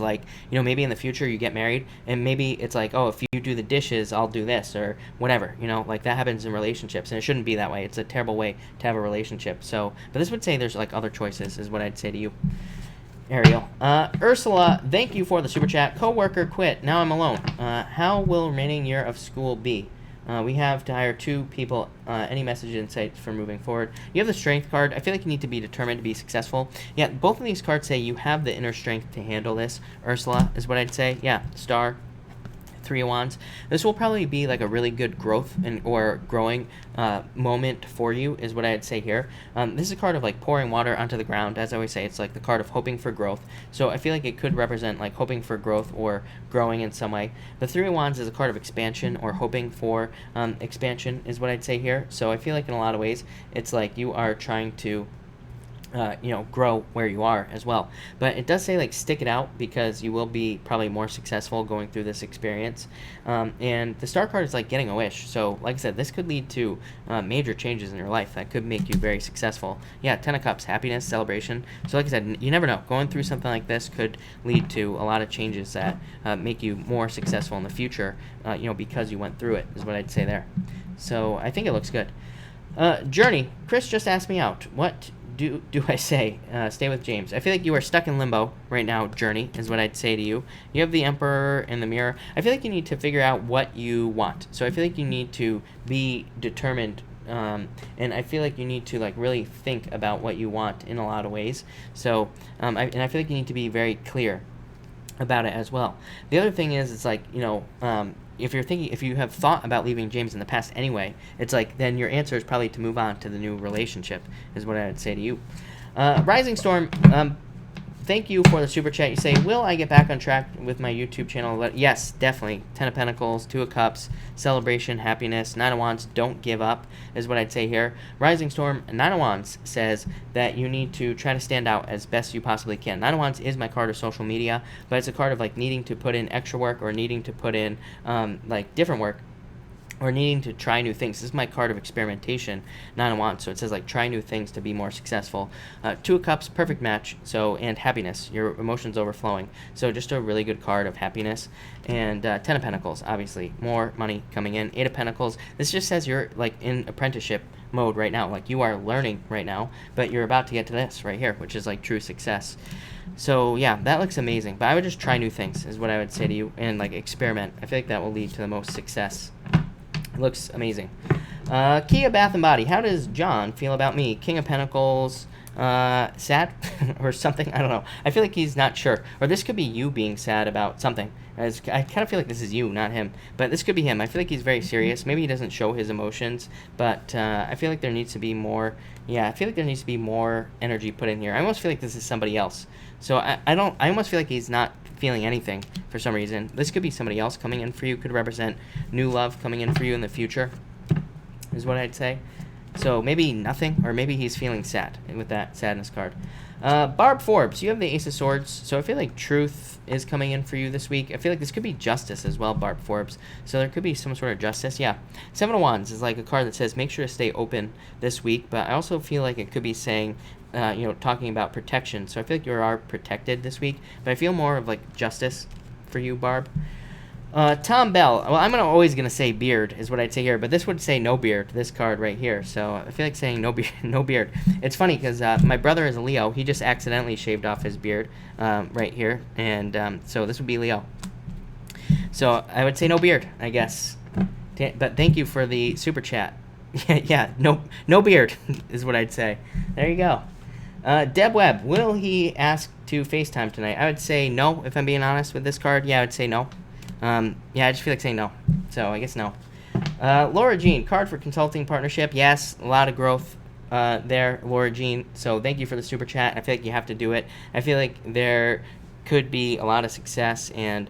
maybe in the future you get married, and maybe it's like, oh, if you do the dishes, I'll do this, or whatever, that happens in relationships, and it shouldn't be that way. It's a terrible way to have a relationship. So, but this would say there's, other choices, is what I'd say to you, Ariel. Ursula, thank you for the super chat. Coworker quit. Now I'm alone. How will remaining year of school be? We have to hire 2 people. Any message insight for moving forward? You have the strength card. I feel like you need to be determined to be successful. Yeah, both of these cards say you have the inner strength to handle this. Ursula is what I'd say. Yeah, star. 3 of Wands. This will probably be a really good growth or growing moment for you, is what I'd say here. This is a card of pouring water onto the ground. As I always say, it's the card of hoping for growth. So I feel like it could represent hoping for growth or growing in some way. The 3 of Wands is a card of expansion or hoping for expansion, is what I'd say here. So I feel like in a lot of ways, it's you are trying to grow where you are as well. But it does say stick it out because you will be probably more successful going through this experience. And the star card is getting a wish. So like I said, this could lead to major changes in your life that could make you very successful. Yeah, 10 of Cups, happiness, celebration. So like I said, you never know. Going through something like this could lead to a lot of changes that make you more successful in the future, because you went through it, is what I'd say there. So I think it looks good. Journey, Chris just asked me out. What do I say? Stay with James. I feel like you are stuck in limbo right now, Journey, is what I'd say to you. You have the Emperor and the Mirror. I feel like you need to figure out what you want. So I feel like you need to be determined, and I feel like you need to really think about what you want in a lot of ways. So I feel like you need to be very clear about it as well. The other thing is, it's if you have thought about leaving James in the past anyway, it's then your answer is probably to move on to the new relationship, is what I would say to you. Rising Storm, thank you for the super chat. You say, will I get back on track with my YouTube channel? Yes, definitely. 10 of Pentacles, 2 of Cups, celebration, happiness, 9 of Wands, don't give up, is what I'd say here. Rising Storm, 9 of Wands says that you need to try to stand out as best you possibly can. 9 of Wands is my card of social media, but it's a card of needing to put in extra work or needing to put in different work, or needing to try new things. This is my card of experimentation, 9 of Wands. So it says try new things to be more successful. 2 of Cups, perfect match. So, and happiness, your emotions overflowing. So just a really good card of happiness. And 10 of Pentacles, obviously, more money coming in. 8 of Pentacles, this just says you're in apprenticeship mode right now. You are learning right now, but you're about to get to this right here, which is true success. So yeah, that looks amazing. But I would just try new things, is what I would say to you, and experiment. I feel like that will lead to the most success. Looks amazing. Kia Bath and Body. How does John feel about me? King of Pentacles. Sad or something? I don't know. I feel like he's not sure. Or this could be you being sad about something. I kind of feel like this is you, not him. But this could be him. I feel like he's very serious. Maybe he doesn't show his emotions. But I feel like there needs to be more. Yeah, I feel like there needs to be more energy put in here. I almost feel like this is somebody else. So I almost feel like he's not feeling anything for some reason. This could be somebody else coming in for you. Could represent new love coming in for you in the future, is what I'd say. So maybe nothing, or maybe he's feeling sad with that sadness card. Barb Forbes, you have the Ace of Swords, so I feel like truth is coming in for you this week. I feel like this could be justice as well, Barb Forbes. So there could be some sort of justice, yeah. 7 of Wands is a card that says make sure to stay open this week, but I also feel like it could be saying, talking about protection. So I feel like you are protected this week, but I feel more of justice for you, Barb. Tom Bell. Well, I'm always gonna say beard is what I'd say here, but this would say no beard. This card right here. So I feel like saying no beard. No beard. It's funny because my brother is a Leo. He just accidentally shaved off his beard right here, and so this would be Leo. So I would say no beard, I guess. But thank you for the super chat. Yeah, no beard is what I'd say. There you go. Deb Webb, will he ask to FaceTime tonight? I would say no, if I'm being honest with this card. Yeah, I would say no. Yeah, I just feel like saying no. So I guess no. Laura Jean, card for consulting partnership. Yes, a lot of growth there, Laura Jean. So thank you for the super chat. I feel like you have to do it. I feel like there could be a lot of success and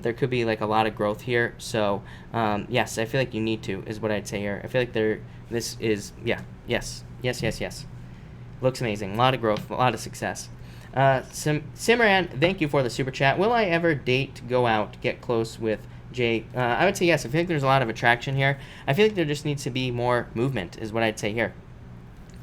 there could be like a lot of growth here. So yes, I feel like you need to, is what I'd say here. I feel like this is, yeah, yes. Looks amazing. A lot of growth, a lot of success. Simran, thank you for the super chat. Will I ever date, go out, get close with Jay? I would say yes. I feel like there's a lot of attraction here. I feel like there just needs to be more movement, is what I'd say here.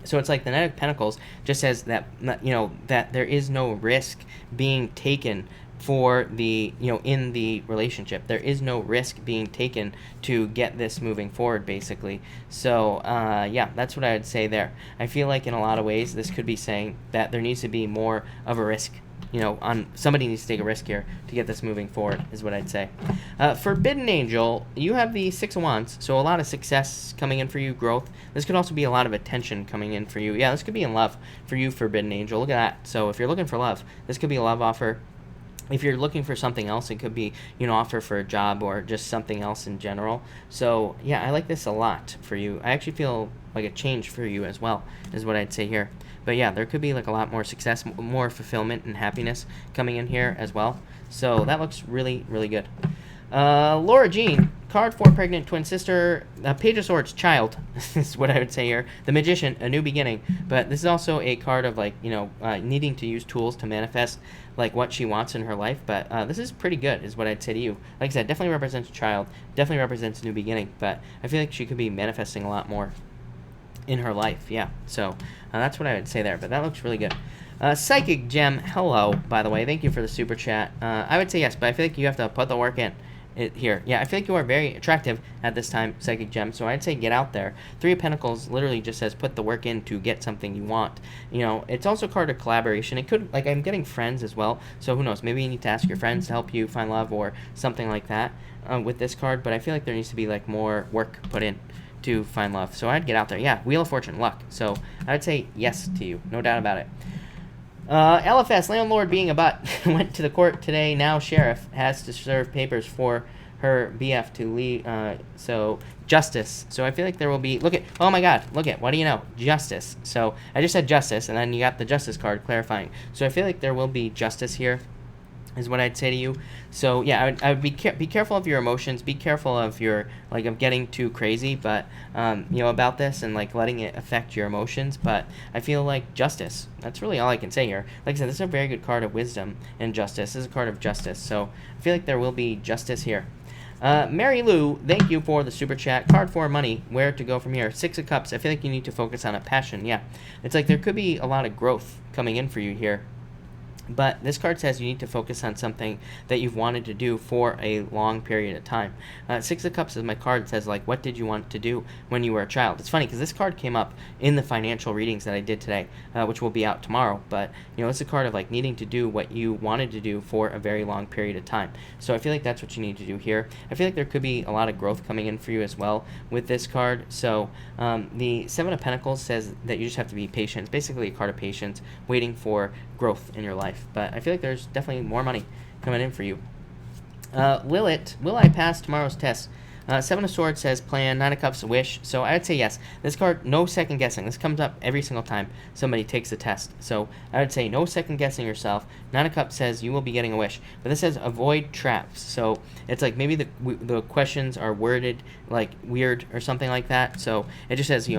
So it's like the Knight of Pentacles just says that, that there is no risk being taken for the, in the relationship. There is no risk being taken to get this moving forward, basically. So, yeah, that's what I would say there. I feel like in a lot of ways, this could be saying that there needs to be more of a risk. Somebody needs to take a risk here to get this moving forward, is what I'd say. Forbidden Angel, you have the Six of Wands, so a lot of success coming in for you, growth. This could also be a lot of attention coming in for you. Yeah, this could be in love for you, Forbidden Angel. Look at that. So if you're looking for love, this could be a love offer. If you're looking for something else, it could be, offer for a job or just something else in general. So, yeah, I like this a lot for you. I actually feel like a change for you as well, is what I'd say here. But, yeah, there could be, like, a lot more success, more fulfillment and happiness coming in here as well. So that looks really, really good. Laura Jean, card for pregnant twin sister, Page of Swords, child, is what I would say here. The Magician, a new beginning. But this is also a card of, like, needing to use tools to manifest, like, what she wants in her life. But this is pretty good, is what I'd say to you. Like I said, definitely represents a child, definitely represents a new beginning. But I feel like she could be manifesting a lot more in her life, yeah. So that's what I would say there. But that looks really good. Psychic Gem, hello, by the way. Thank you for the super chat. I would say yes, but I feel like you have to put the work in. Here. Yeah, I feel like you are very attractive at this time, Psychic Gem, so I'd say get out there. Three of Pentacles literally just says put the work in to get something you want. It's also a card of collaboration. It could, like, I'm getting friends as well, so who knows, maybe you need to ask your friends to help you find love or something like that with this card, but I feel like there needs to be, like, more work put in to find love, so I'd get out there. Yeah, Wheel of Fortune, luck, so I'd say yes to you, no doubt about it. LFS, landlord being a butt, went to the court today. Now sheriff has to serve papers for her BF to leave. So justice. So I feel like there will be. Oh my God, look at. What do you know? Justice. So I just said justice, and then you got the justice card clarifying. So I feel like there will be justice here, is what I'd say to you. So yeah, I would be careful of your emotions. Be careful of of getting too crazy, but about this and like letting it affect your emotions. But I feel like justice. That's really all I can say here. Like I said, this is a very good card of wisdom and justice. This is a card of justice. So I feel like there will be justice here. Mary Lou, thank you for the super chat. Card for money, where to go from here? Six of Cups, I feel like you need to focus on a passion. Yeah, it's like there could be a lot of growth coming in for you here. But this card says you need to focus on something that you've wanted to do for a long period of time. Six of Cups is my card. It says, like, what did you want to do when you were a child? It's funny because this card came up in the financial readings that I did today, which will be out tomorrow. But, it's a card of, like, needing to do what you wanted to do for a very long period of time. So I feel like that's what you need to do here. I feel like there could be a lot of growth coming in for you as well with this card. So the Seven of Pentacles says that you just have to be patient. It's basically a card of patience, waiting for growth in your life. But I feel like there's definitely more money coming in for you. Will I pass tomorrow's test? Seven of Swords says plan, Nine of Cups, wish. So I would say yes. This card, no second guessing. This comes up every single time somebody takes a test. So I would say no second guessing yourself. Nine of Cups says you will be getting a wish. But this says avoid traps. So it's like maybe the questions are worded like weird or something like that. So it just says,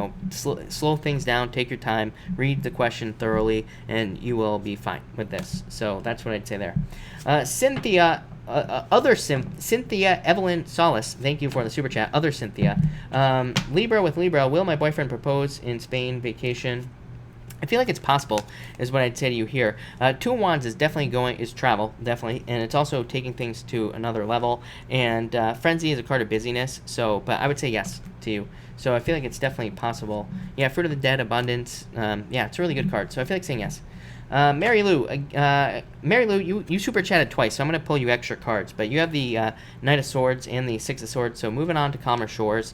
slow things down, take your time, read the question thoroughly, and you will be fine with this. So that's what I'd say there. Cynthia... Cynthia Evelyn Solis, thank you for the super chat. Other Cynthia. Libra with Libra, will my boyfriend propose in Spain vacation? I feel like it's possible, is what I'd say to you here. Two of Wands is definitely is travel, definitely, and it's also taking things to another level. And Frenzy is a card of busyness, but I would say yes to you. So I feel like it's definitely possible. Yeah, Fruit of the Dead, Abundance. Yeah, it's a really good card, so I feel like saying yes. Mary Lou, you super chatted twice, so I'm going to pull you extra cards. But you have the Knight of Swords and the Six of Swords, so moving on to calmer shores,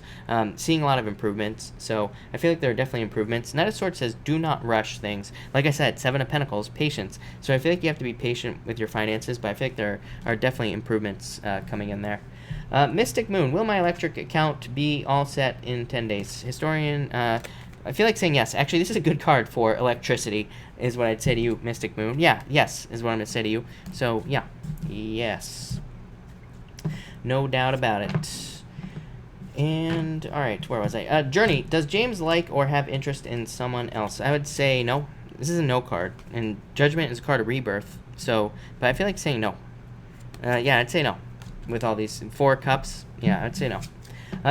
seeing a lot of improvements. So I feel like there are definitely improvements. Knight of Swords says do not rush things. Like I said, Seven of Pentacles, patience. So I feel like you have to be patient with your finances, but I feel like there are definitely improvements coming in there. Mystic Moon, will my electric account be all set in 10 days? Historian, I feel like saying yes. Actually, this is a good card for electricity, is what I'd say to you, Mystic Moon. Yeah, yes, is what I'm going to say to you. So, yeah, yes. No doubt about it. And, all right, where was I? Journey, does James like or have interest in someone else? I would say no. This is a no card, and Judgment is a card of rebirth. So, but I feel like saying no. Yeah, I'd say no. With all these 4 cups, yeah, I'd say no.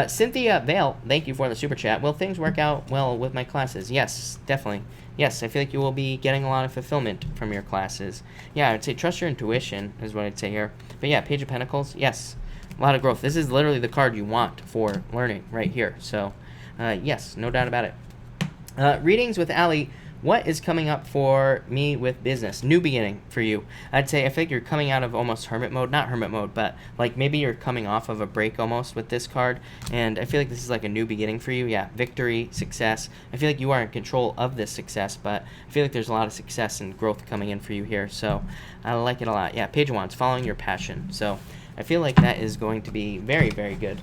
Cynthia Vale, thank you for the super chat. Will things work out well with my classes? Yes, definitely. Yes, I feel like you will be getting a lot of fulfillment from your classes. Yeah, I would say trust your intuition is what I'd say here. But yeah, Page of Pentacles, yes, a lot of growth. This is literally the card you want for learning right here. So, yes, no doubt about it. Readings with Allie. What is coming up for me with business? New beginning for you. I'd say I think you're coming out of almost hermit mode. Not hermit mode, but like maybe you're coming off of a break almost with this card. And I feel like this is like a new beginning for you. Yeah, victory, success. I feel like you are in control of this success, but I feel like there's a lot of success and growth coming in for you here. So I like it a lot. Yeah, Page of Wands, following your passion. So I feel like that is going to be very, very good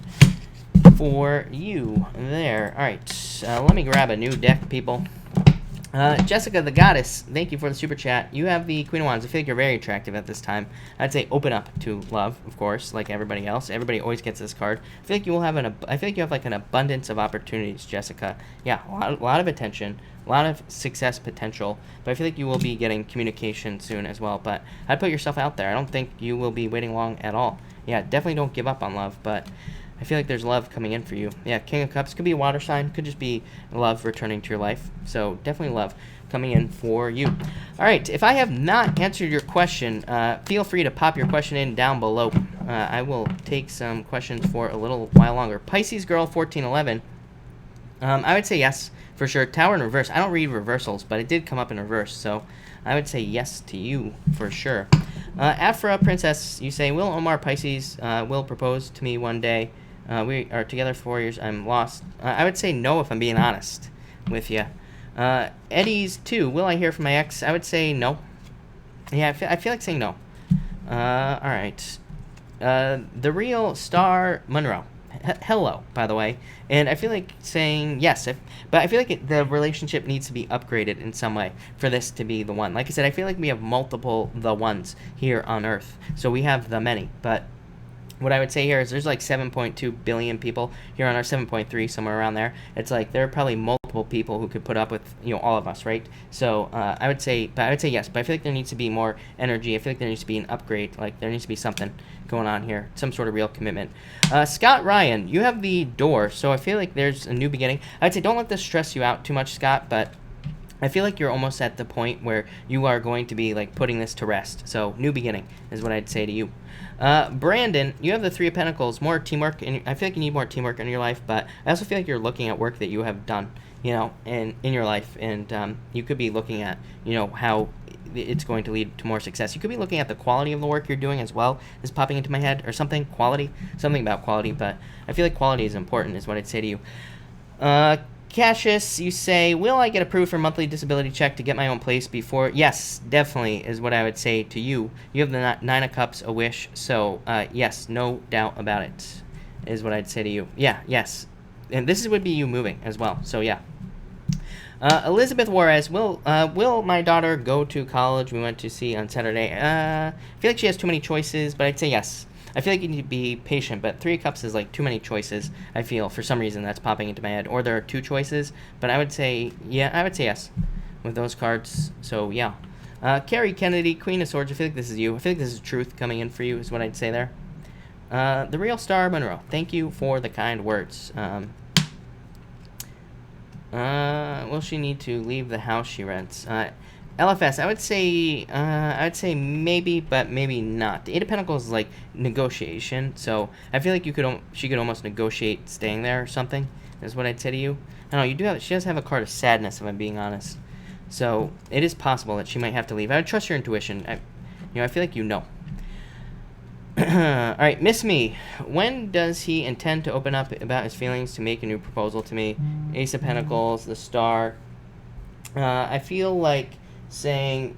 for you there. All right, let me grab a new deck, people. Jessica the Goddess, thank you for the super chat. You have the Queen of Wands. I feel like you're very attractive at this time. I'd say open up to love, of course, like everybody else. Everybody always gets this card. I feel like you will have I feel like you have like an abundance of opportunities, Jessica. Yeah, a lot of attention, a lot of success potential. But I feel like you will be getting communication soon as well. But I'd put yourself out there. I don't think you will be waiting long at all. Yeah, definitely don't give up on love, but I feel like there's love coming in for you. Yeah, King of Cups could be a water sign. Could just be love returning to your life. So definitely love coming in for you. All right, if I have not answered your question, feel free to pop your question in down below. I will take some questions for a little while longer. Pisces Girl 1411. I would say yes, for sure. Tower in reverse. I don't read reversals, but it did come up in reverse. So I would say yes to you for sure. Afra Princess, you say, will Omar Pisces will propose to me one day? We are together 4 years. I'm lost. I would say no if I'm being honest with you. Eddie's 2. Will I hear from my ex? I would say no. Yeah, I feel like saying no. All right. The Real Star Monroe. Hello, by the way. And I feel like saying yes. But I feel like the relationship needs to be upgraded in some way for this to be the one. Like I said, I feel like we have multiple the ones here on Earth. So we have the many. But what I would say here is there's like 7.2 billion people here on our 7.3, somewhere around there. It's like there are probably multiple people who could put up with, you know, all of us, right? So I would say yes, but I feel like there needs to be more energy. I feel like there needs to be an upgrade. Like there needs to be something going on here, some sort of real commitment. Scott Ryan, you have the Door, so I feel like there's a new beginning. I'd say don't let this stress you out too much, Scott, but I feel like you're almost at the point where you are going to be like putting this to rest. So new beginning is what I'd say to you. Brandon, you have the Three of Pentacles, more teamwork, and I feel like you need more teamwork in your life, but I also feel like you're looking at work that you have done, you know, in your life, and you could be looking at, you know, how it's going to lead to more success. You could be looking at the quality of the work you're doing as well, is popping into my head, or something about quality, but I feel like quality is important is what I'd say to you. Cassius, you say, will I get approved for monthly disability check to get my own place before? Yes, definitely is what I would say to you. You have the Nine of Cups, a wish, so yes, no doubt about it is what I'd say to you. Yeah, yes. And this would be you moving as well, so yeah. Elizabeth Juarez, will my daughter go to college? We went to see on Saturday. I feel like she has too many choices, but I'd say yes. I feel like you need to be patient, but Three of Cups is like too many choices, I feel, for some reason that's popping into my head. Or there are 2 choices, but I would say yes with those cards. So, yeah. Carrie Kennedy, Queen of Swords, I feel like this is you. I feel like this is truth coming in for you is what I'd say there. The Real Star Monroe, thank you for the kind words. Will she need to leave the house she rents? LFS, I would say maybe, but maybe not. The Eight of Pentacles is like negotiation, so I feel like she could almost negotiate staying there or something. Is what I'd say to you. I don't know. She does have a card of sadness, if I'm being honest. So it is possible that she might have to leave. I would trust your intuition. I feel like you know. All right, Miss Me. When does he intend to open up about his feelings to make a new proposal to me? Ace of Pentacles, the Star. I feel like saying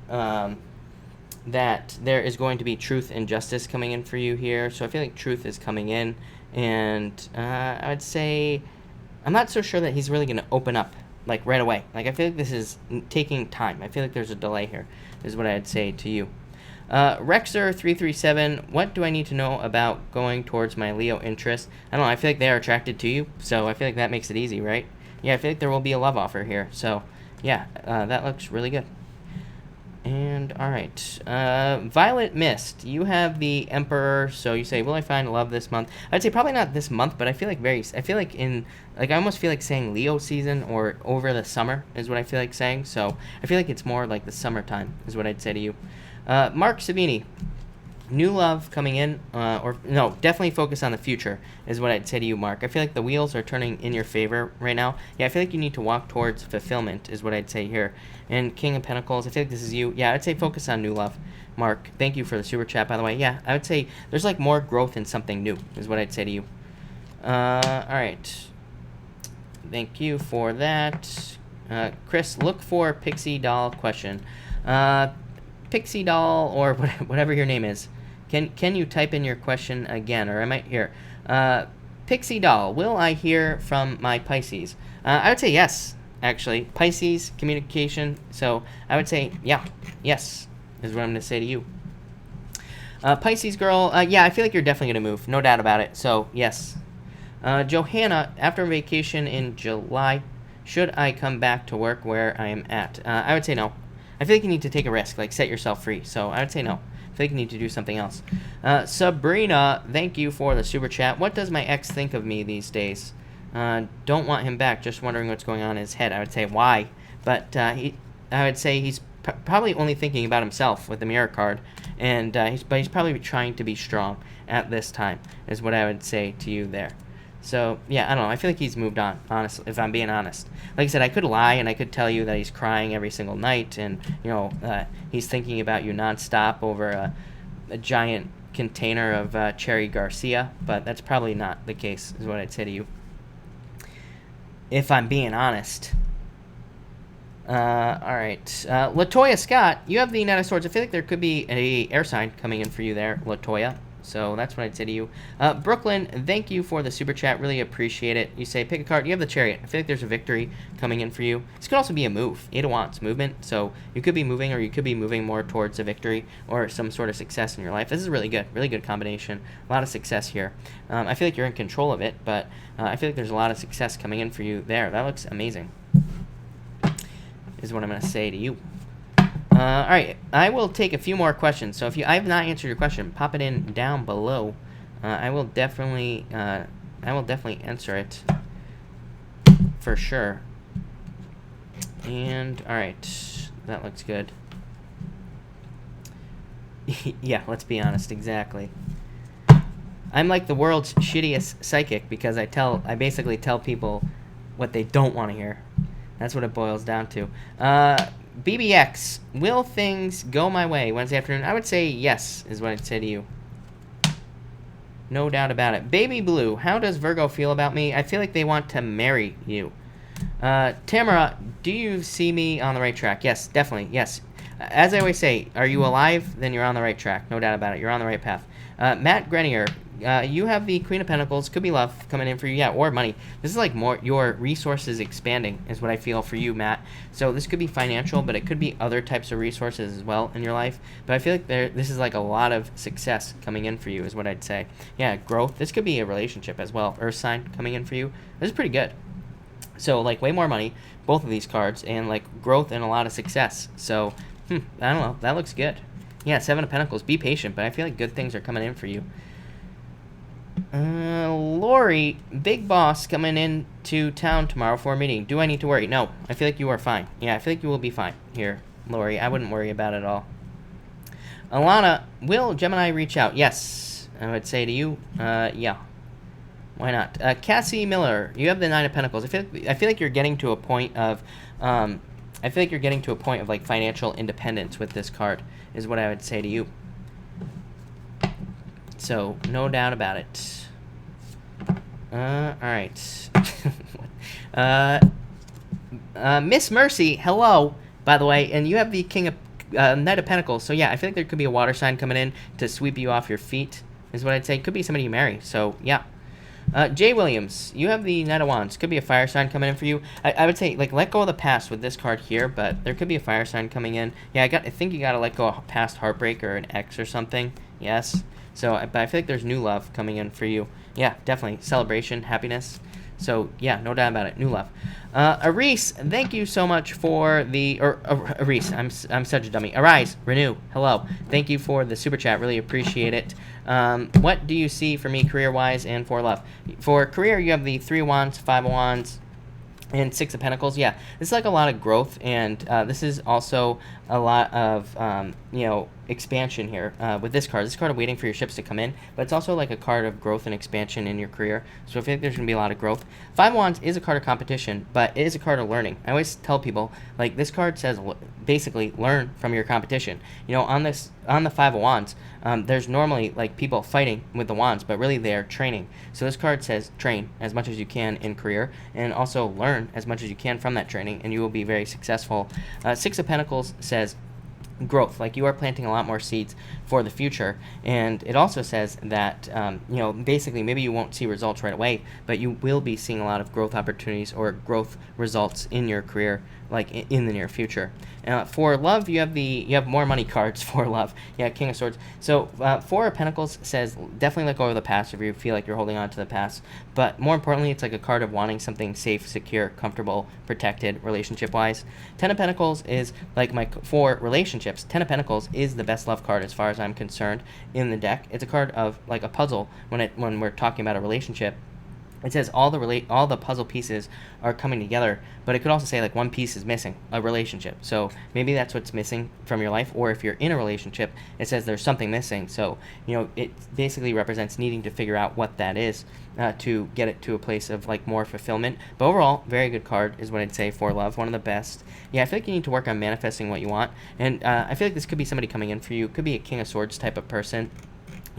that there is going to be truth and justice coming in for you here. So I feel like truth is coming in. And I would say I'm not so sure that he's really going to open up like right away. Like I feel like this is taking time. I feel like there's a delay here is what I'd say to you. Rexer337, what do I need to know about going towards my Leo interest? I don't know, I feel like they are attracted to you, so I feel like that makes it easy, right? Yeah, I feel like there will be a love offer here, so yeah, that looks really good. And, alright, Violet Mist, you have the Emperor, so you say, will I find love this month? I'd say probably not this month, but I feel like I almost feel like saying Leo season or over the summer is what I feel like saying, so I feel like it's more like the summertime is what I'd say to you. Mark Savini, new love coming in, definitely focus on the future is what I'd say to you, Mark. I feel like the wheels are turning in your favor right now. Yeah, I feel like you need to walk towards fulfillment is what I'd say here. And King of Pentacles, I feel like this is you. Yeah, I'd say focus on new love, Mark. Thank you for the super chat, by the way. Yeah, I would say there's like more growth in something new is what I'd say to you. All right. Thank you for that. Chris, look for Pixie Doll question. Pixie Doll, or whatever your name is, can you type in your question again, or I might hear. Pixie Doll, will I hear from my Pisces? I would say yes, actually. Pisces, communication, so I would say, yeah, yes, is what I'm going to say to you. Pisces girl, yeah, I feel like you're definitely going to move, no doubt about it, so yes. Johanna, after vacation in July, should I come back to work where I am at? I would say no. I feel like you need to take a risk, like set yourself free. So I would say no. I feel like you need to do something else. Sabrina, thank you for the super chat. What does my ex think of me these days? Don't want him back, just wondering what's going on in his head. I would say why. But I would say he's probably only thinking about himself with the mirror card. And he's probably trying to be strong at this time, is what I would say to you there. So, yeah, I don't know. I feel like he's moved on, honestly, if I'm being honest. Like I said, I could lie and I could tell you that he's crying every single night and, he's thinking about you nonstop over a giant container of Cherry Garcia, but that's probably not the case, is what I'd say to you. If I'm being honest. All right. Latoya Scott, you have the Knight of Swords. I feel like there could be a air sign coming in for you there, Latoya. So that's what I'd say to you. Brooklyn, thank you for the super chat. Really appreciate it. You say, pick a card. You have the Chariot. I feel like there's a victory coming in for you. This could also be a move. 8 of Wands, movement. So you could be moving, or you could be moving more towards a victory or some sort of success in your life. This is really good combination. A lot of success here. I feel like you're in control of it, but I feel like there's a lot of success coming in for you there. That looks amazing, is what I'm going to say to you. All right, I will take a few more questions. So if I have not answered your question, pop it in down below. I will definitely answer it for sure. And all right, that looks good. Yeah, let's be honest. Exactly. I'm like the world's shittiest psychic because I basically tell people what they don't want to hear. That's what it boils down to. BBX, will things go my way Wednesday afternoon? I would say yes, is what I'd say to you. No doubt about it. Baby Blue, how does Virgo feel about me? I feel like they want to marry you. Tamara, do you see me on the right track? Yes, definitely, yes. As I always say, are you alive? Then you're on the right track. No doubt about it. You're on the right path. Matt Grenier, you have the Queen of Pentacles. Could be love coming in for you. Yeah, or money. This is like more your resources expanding is what I feel for you, Matt. So this could be financial, but it could be other types of resources as well in your life. But I feel like this is like a lot of success coming in for you is what I'd say. Yeah, growth. This could be a relationship as well. Earth sign coming in for you. This is pretty good. So like way more money, both of these cards, and like growth and a lot of success. So, I don't know. That looks good. Yeah, 7 of Pentacles. Be patient, but I feel like good things are coming in for you. Lori, big boss coming in to town tomorrow for a meeting. Do I need to worry? No, I feel like you are fine. Yeah, I feel like you will be fine here, Lori. I wouldn't worry about it at all. Alana, will Gemini reach out? Yes, I would say to you, yeah. Why not? Cassie Miller, you have the 9 of Pentacles. I feel like you're getting to a point of I feel like you're getting to a point of like financial independence with this card, is what I would say to you. So, no doubt about it. Alright. Miss Mercy, hello, by the way, and you have the King of Knight of Pentacles, so yeah, I feel like there could be a water sign coming in to sweep you off your feet, is what I'd say. Could be somebody you marry, so yeah. Jay Williams, you have the Knight of Wands. Could be a fire sign coming in for you. I would say, like, let go of the past with this card here, but there could be a fire sign coming in. Yeah, I think you gotta let go of past heartbreak or an ex or something. Yes. So, but I feel like there's new love coming in for you. Yeah, definitely. Celebration, happiness. So, yeah, no doubt about it. New love. ARIES, thank you so much for the... ARIES, I'm such a dummy. ARIES, Renew, hello. Thank you for the super chat. Really appreciate it. What do you see for me career-wise and for love? For career, you have the 3 of Wands, 5 of Wands, and 6 of Pentacles. Yeah, this is like a lot of growth, and this is also a lot of, expansion here with this card. This card of waiting for your ships to come in, but it's also like a card of growth and expansion in your career. So I feel like there's going to be a lot of growth. 5 of Wands is a card of competition, but it is a card of learning. I always tell people, like, this card says basically learn from your competition. On the 5 of Wands, there's normally like people fighting with the wands, but really they're training. So this card says train as much as you can in career, and also learn as much as you can from that training, and you will be very successful. 6 of Pentacles says growth, like you are planting a lot more seeds for the future, and it also says that basically maybe you won't see results right away, but you will be seeing a lot of growth opportunities or growth results in your career, like in the near future. For love, you have more money cards for love. Yeah, King of Swords. So 4 of Pentacles says definitely let go of the past if you feel like you're holding on to the past. But more importantly, it's like a card of wanting something safe, secure, comfortable, protected, relationship-wise. 10 of Pentacles is like for relationships. 10 of Pentacles is the best love card as far as I'm concerned in the deck. It's a card of like a puzzle when we're talking about a relationship. It says all the puzzle pieces are coming together, but it could also say like one piece is missing, a relationship. So maybe that's what's missing from your life, or if you're in a relationship, it says there's something missing. So it basically represents needing to figure out what that is to get it to a place of like more fulfillment. But overall, very good card is what I'd say for love, one of the best. Yeah, I feel like you need to work on manifesting what you want, and I feel like this could be somebody coming in for you. Could be a King of Swords type of person.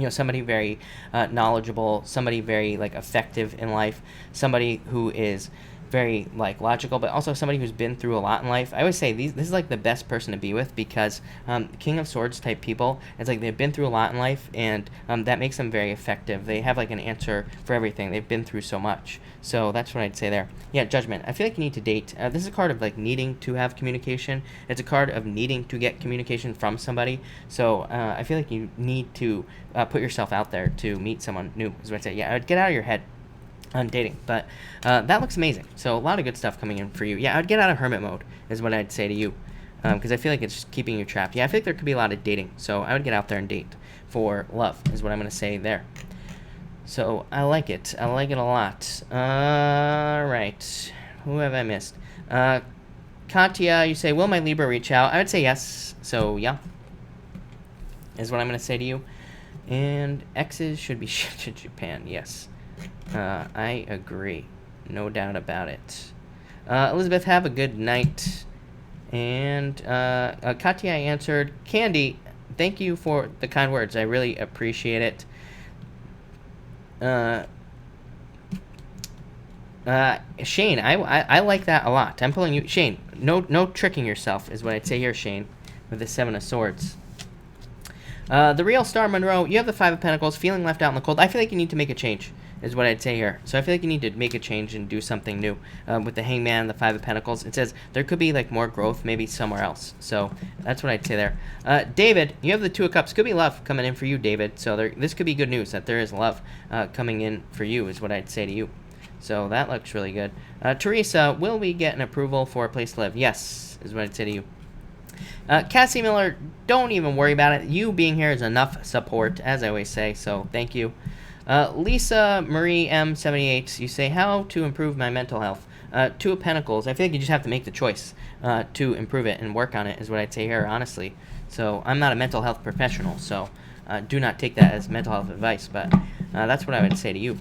Somebody very knowledgeable, somebody very like effective in life, somebody who is very like logical, but also somebody who's been through a lot in life. I always say this is like the best person to be with, because King of Swords type people, it's like they've been through a lot in life, and that makes them very effective. They have like an answer for everything. They've been through so much. So that's what I'd say there. Yeah, Judgment. I feel like you need to date. This is a card of like needing to have communication. It's a card of needing to get communication from somebody. So I feel like you need to put yourself out there to meet someone new, is what I'd say. Yeah, I'd get out of your head on dating, but that looks amazing. So a lot of good stuff coming in for you. Yeah, I'd get out of hermit mode, is what I'd say to you, because I feel like it's keeping you trapped. Yeah, I feel like there could be a lot of dating, so I would get out there and date for love, is what I'm going to say there. So I like it. I like it a lot. Right. Who have I missed? Katya, you say, will my Libra reach out? I would say yes. So yeah, is what I'm going to say to you. And exes should be shipped to Japan. Yes. I agree. No doubt about it. Elizabeth, have a good night. And Katya answered, Candy, thank you for the kind words. I really appreciate it. Shane, I like that a lot. I'm pulling you. Shane, no tricking yourself is what I'd say here, Shane, with the 7 of Swords. The real Star Monroe, you have the 5 of Pentacles, feeling left out in the cold. I feel like you need to make a change, is what I'd say here. So I feel like you need to make a change and do something new. With the Hangman and the 5 of Pentacles, it says there could be like more growth maybe somewhere else. So that's what I'd say there. David, you have the 2 of Cups. Could be love coming in for you, David. So this could be good news that there is love coming in for you, is what I'd say to you. So that looks really good. Teresa, will we get an approval for a place to live? Yes, is what I'd say to you. Cassie Miller, don't even worry about it. You being here is enough support, as I always say, so thank you. Lisa Marie M78, you say, how to improve my mental health? 2 of Pentacles, I feel like you just have to make the choice to improve it and work on it, is what I'd say here, honestly. So I'm not a mental health professional, so do not take that as mental health advice, but That's what I would say to you.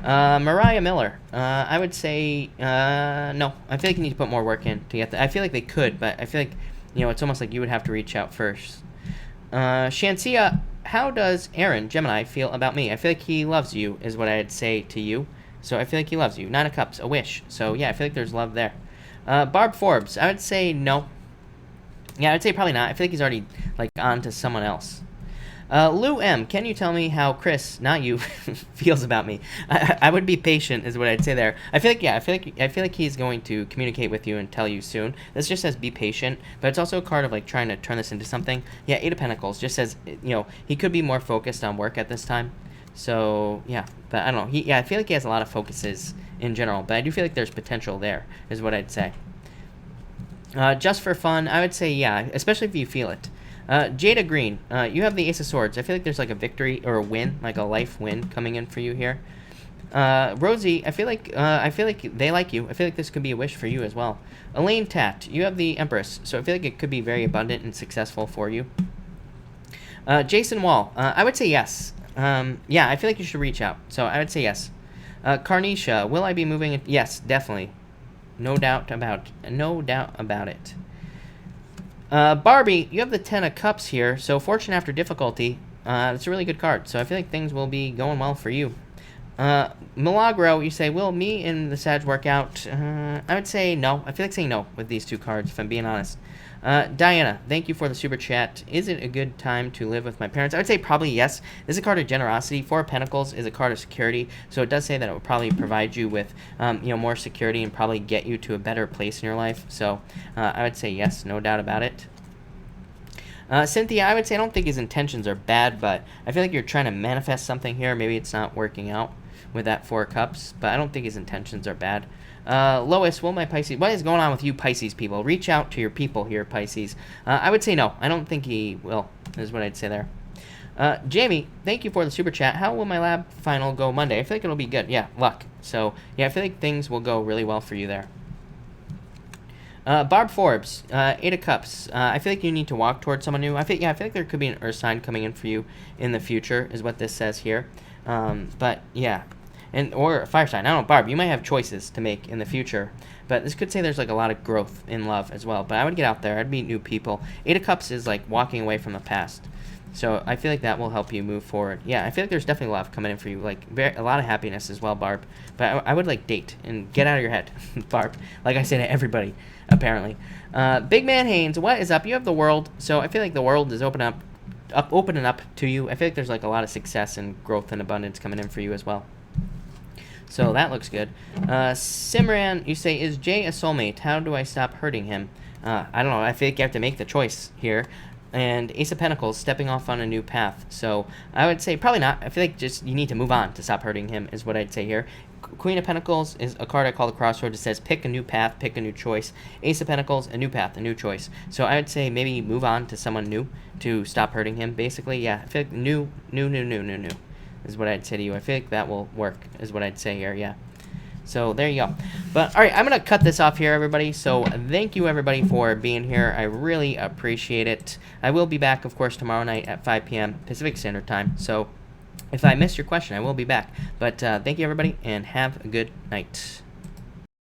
Mariah Miller, I would say no. I feel like you need to put more work in to get that. I feel like they could, but I feel like, it's almost like you would have to reach out first. Shansia, how does Aaron, Gemini, feel about me? I feel like he loves you, is what I'd say to you. So I feel like he loves you. 9 of Cups, a wish. So yeah, I feel like there's love there. Barb Forbes, I would say no. Yeah, I'd say probably not. I feel like he's already, on to someone else. Lou M, can you tell me how Chris, not you, feels about me? I would be patient, is what I'd say there. I feel like he's going to communicate with you and tell you soon. This just says be patient, but it's also a card of trying to turn this into something. Yeah, 8 of Pentacles just says he could be more focused on work at this time. So yeah, but I don't know. I feel like he has a lot of focuses in general, but I do feel like there's potential there, is what I'd say. Just for fun, I would say yeah, especially if you feel it. Jada Green, you have the Ace of Swords. I feel like there's a victory or a win, a life win coming in for you here. Rosie, I feel like they like you. I feel like this could be a wish for you as well. Elaine Tat, you have the Empress, so I feel like it could be very abundant and successful for you. Jason Wall, I would say yes. Yeah, I feel like you should reach out, so I would say yes. Carnisha, will I be moving? Yes, definitely. No doubt about it. Barbie, you have the 10 of Cups here, so Fortune After Difficulty. It's a really good card, so I feel like things will be going well for you. Milagro, you say, will me and the Sag work out? I would say no. I feel like saying no with these two cards, if I'm being honest. Diana, thank you for the super chat. Is it a good time to live with my parents? I would say probably yes. This is a card of generosity. 4 of Pentacles is a card of security, so it does say that it would probably provide you with more security and probably get you to a better place in your life. So I would say yes, no doubt about it. Cynthia, I would say I don't think his intentions are bad, but I feel like you're trying to manifest something here. Maybe it's not working out with that 4 of Cups, but I don't think his intentions are bad. Lois, will my Pisces... What is going on with you Pisces people? Reach out to your people here, Pisces. I would say no. I don't think he will, is what I'd say there. Jamie, thank you for the super chat. How will my lab final go Monday? I feel like it'll be good. Yeah, luck. So, yeah, I feel like things will go really well for you there. Barb Forbes, 8 of Cups. I feel like you need to walk towards someone new. I feel like there could be an earth sign coming in for you in the future, is what this says here. But, yeah. Or a fire sign. I don't know, Barb, you might have choices to make in the future. But this could say there's a lot of growth in love as well. But I would get out there. I'd meet new people. 8 of Cups is walking away from the past. So I feel like that will help you move forward. Yeah, I feel like there's definitely love coming in for you. A lot of happiness as well, Barb. But I would date and get out of your head, Barb. Like I say to everybody, apparently. Big Man Haynes, what is up? You have the world. So I feel like the world is opening up to you. I feel like there's a lot of success and growth and abundance coming in for you as well. So that looks good. Simran, you say, is Jay a soulmate? How do I stop hurting him? I don't know. I feel like you have to make the choice here. And Ace of Pentacles, stepping off on a new path. So I would say probably not. I feel like just you need to move on to stop hurting him is what I'd say here. Queen of Pentacles is a card I call the Crossroads. It says pick a new path, pick a new choice. Ace of Pentacles, a new path, a new choice. So I would say maybe move on to someone new to stop hurting him. Basically, yeah. I feel like new is what I'd say to you. I feel like that will work, is what I'd say here, yeah. So there you go. But, all right, I'm going to cut this off here, everybody. So thank you, everybody, for being here. I really appreciate it. I will be back, of course, tomorrow night at 5 p.m. Pacific Standard Time. So if I missed your question, I will be back. But thank you, everybody, and have a good night.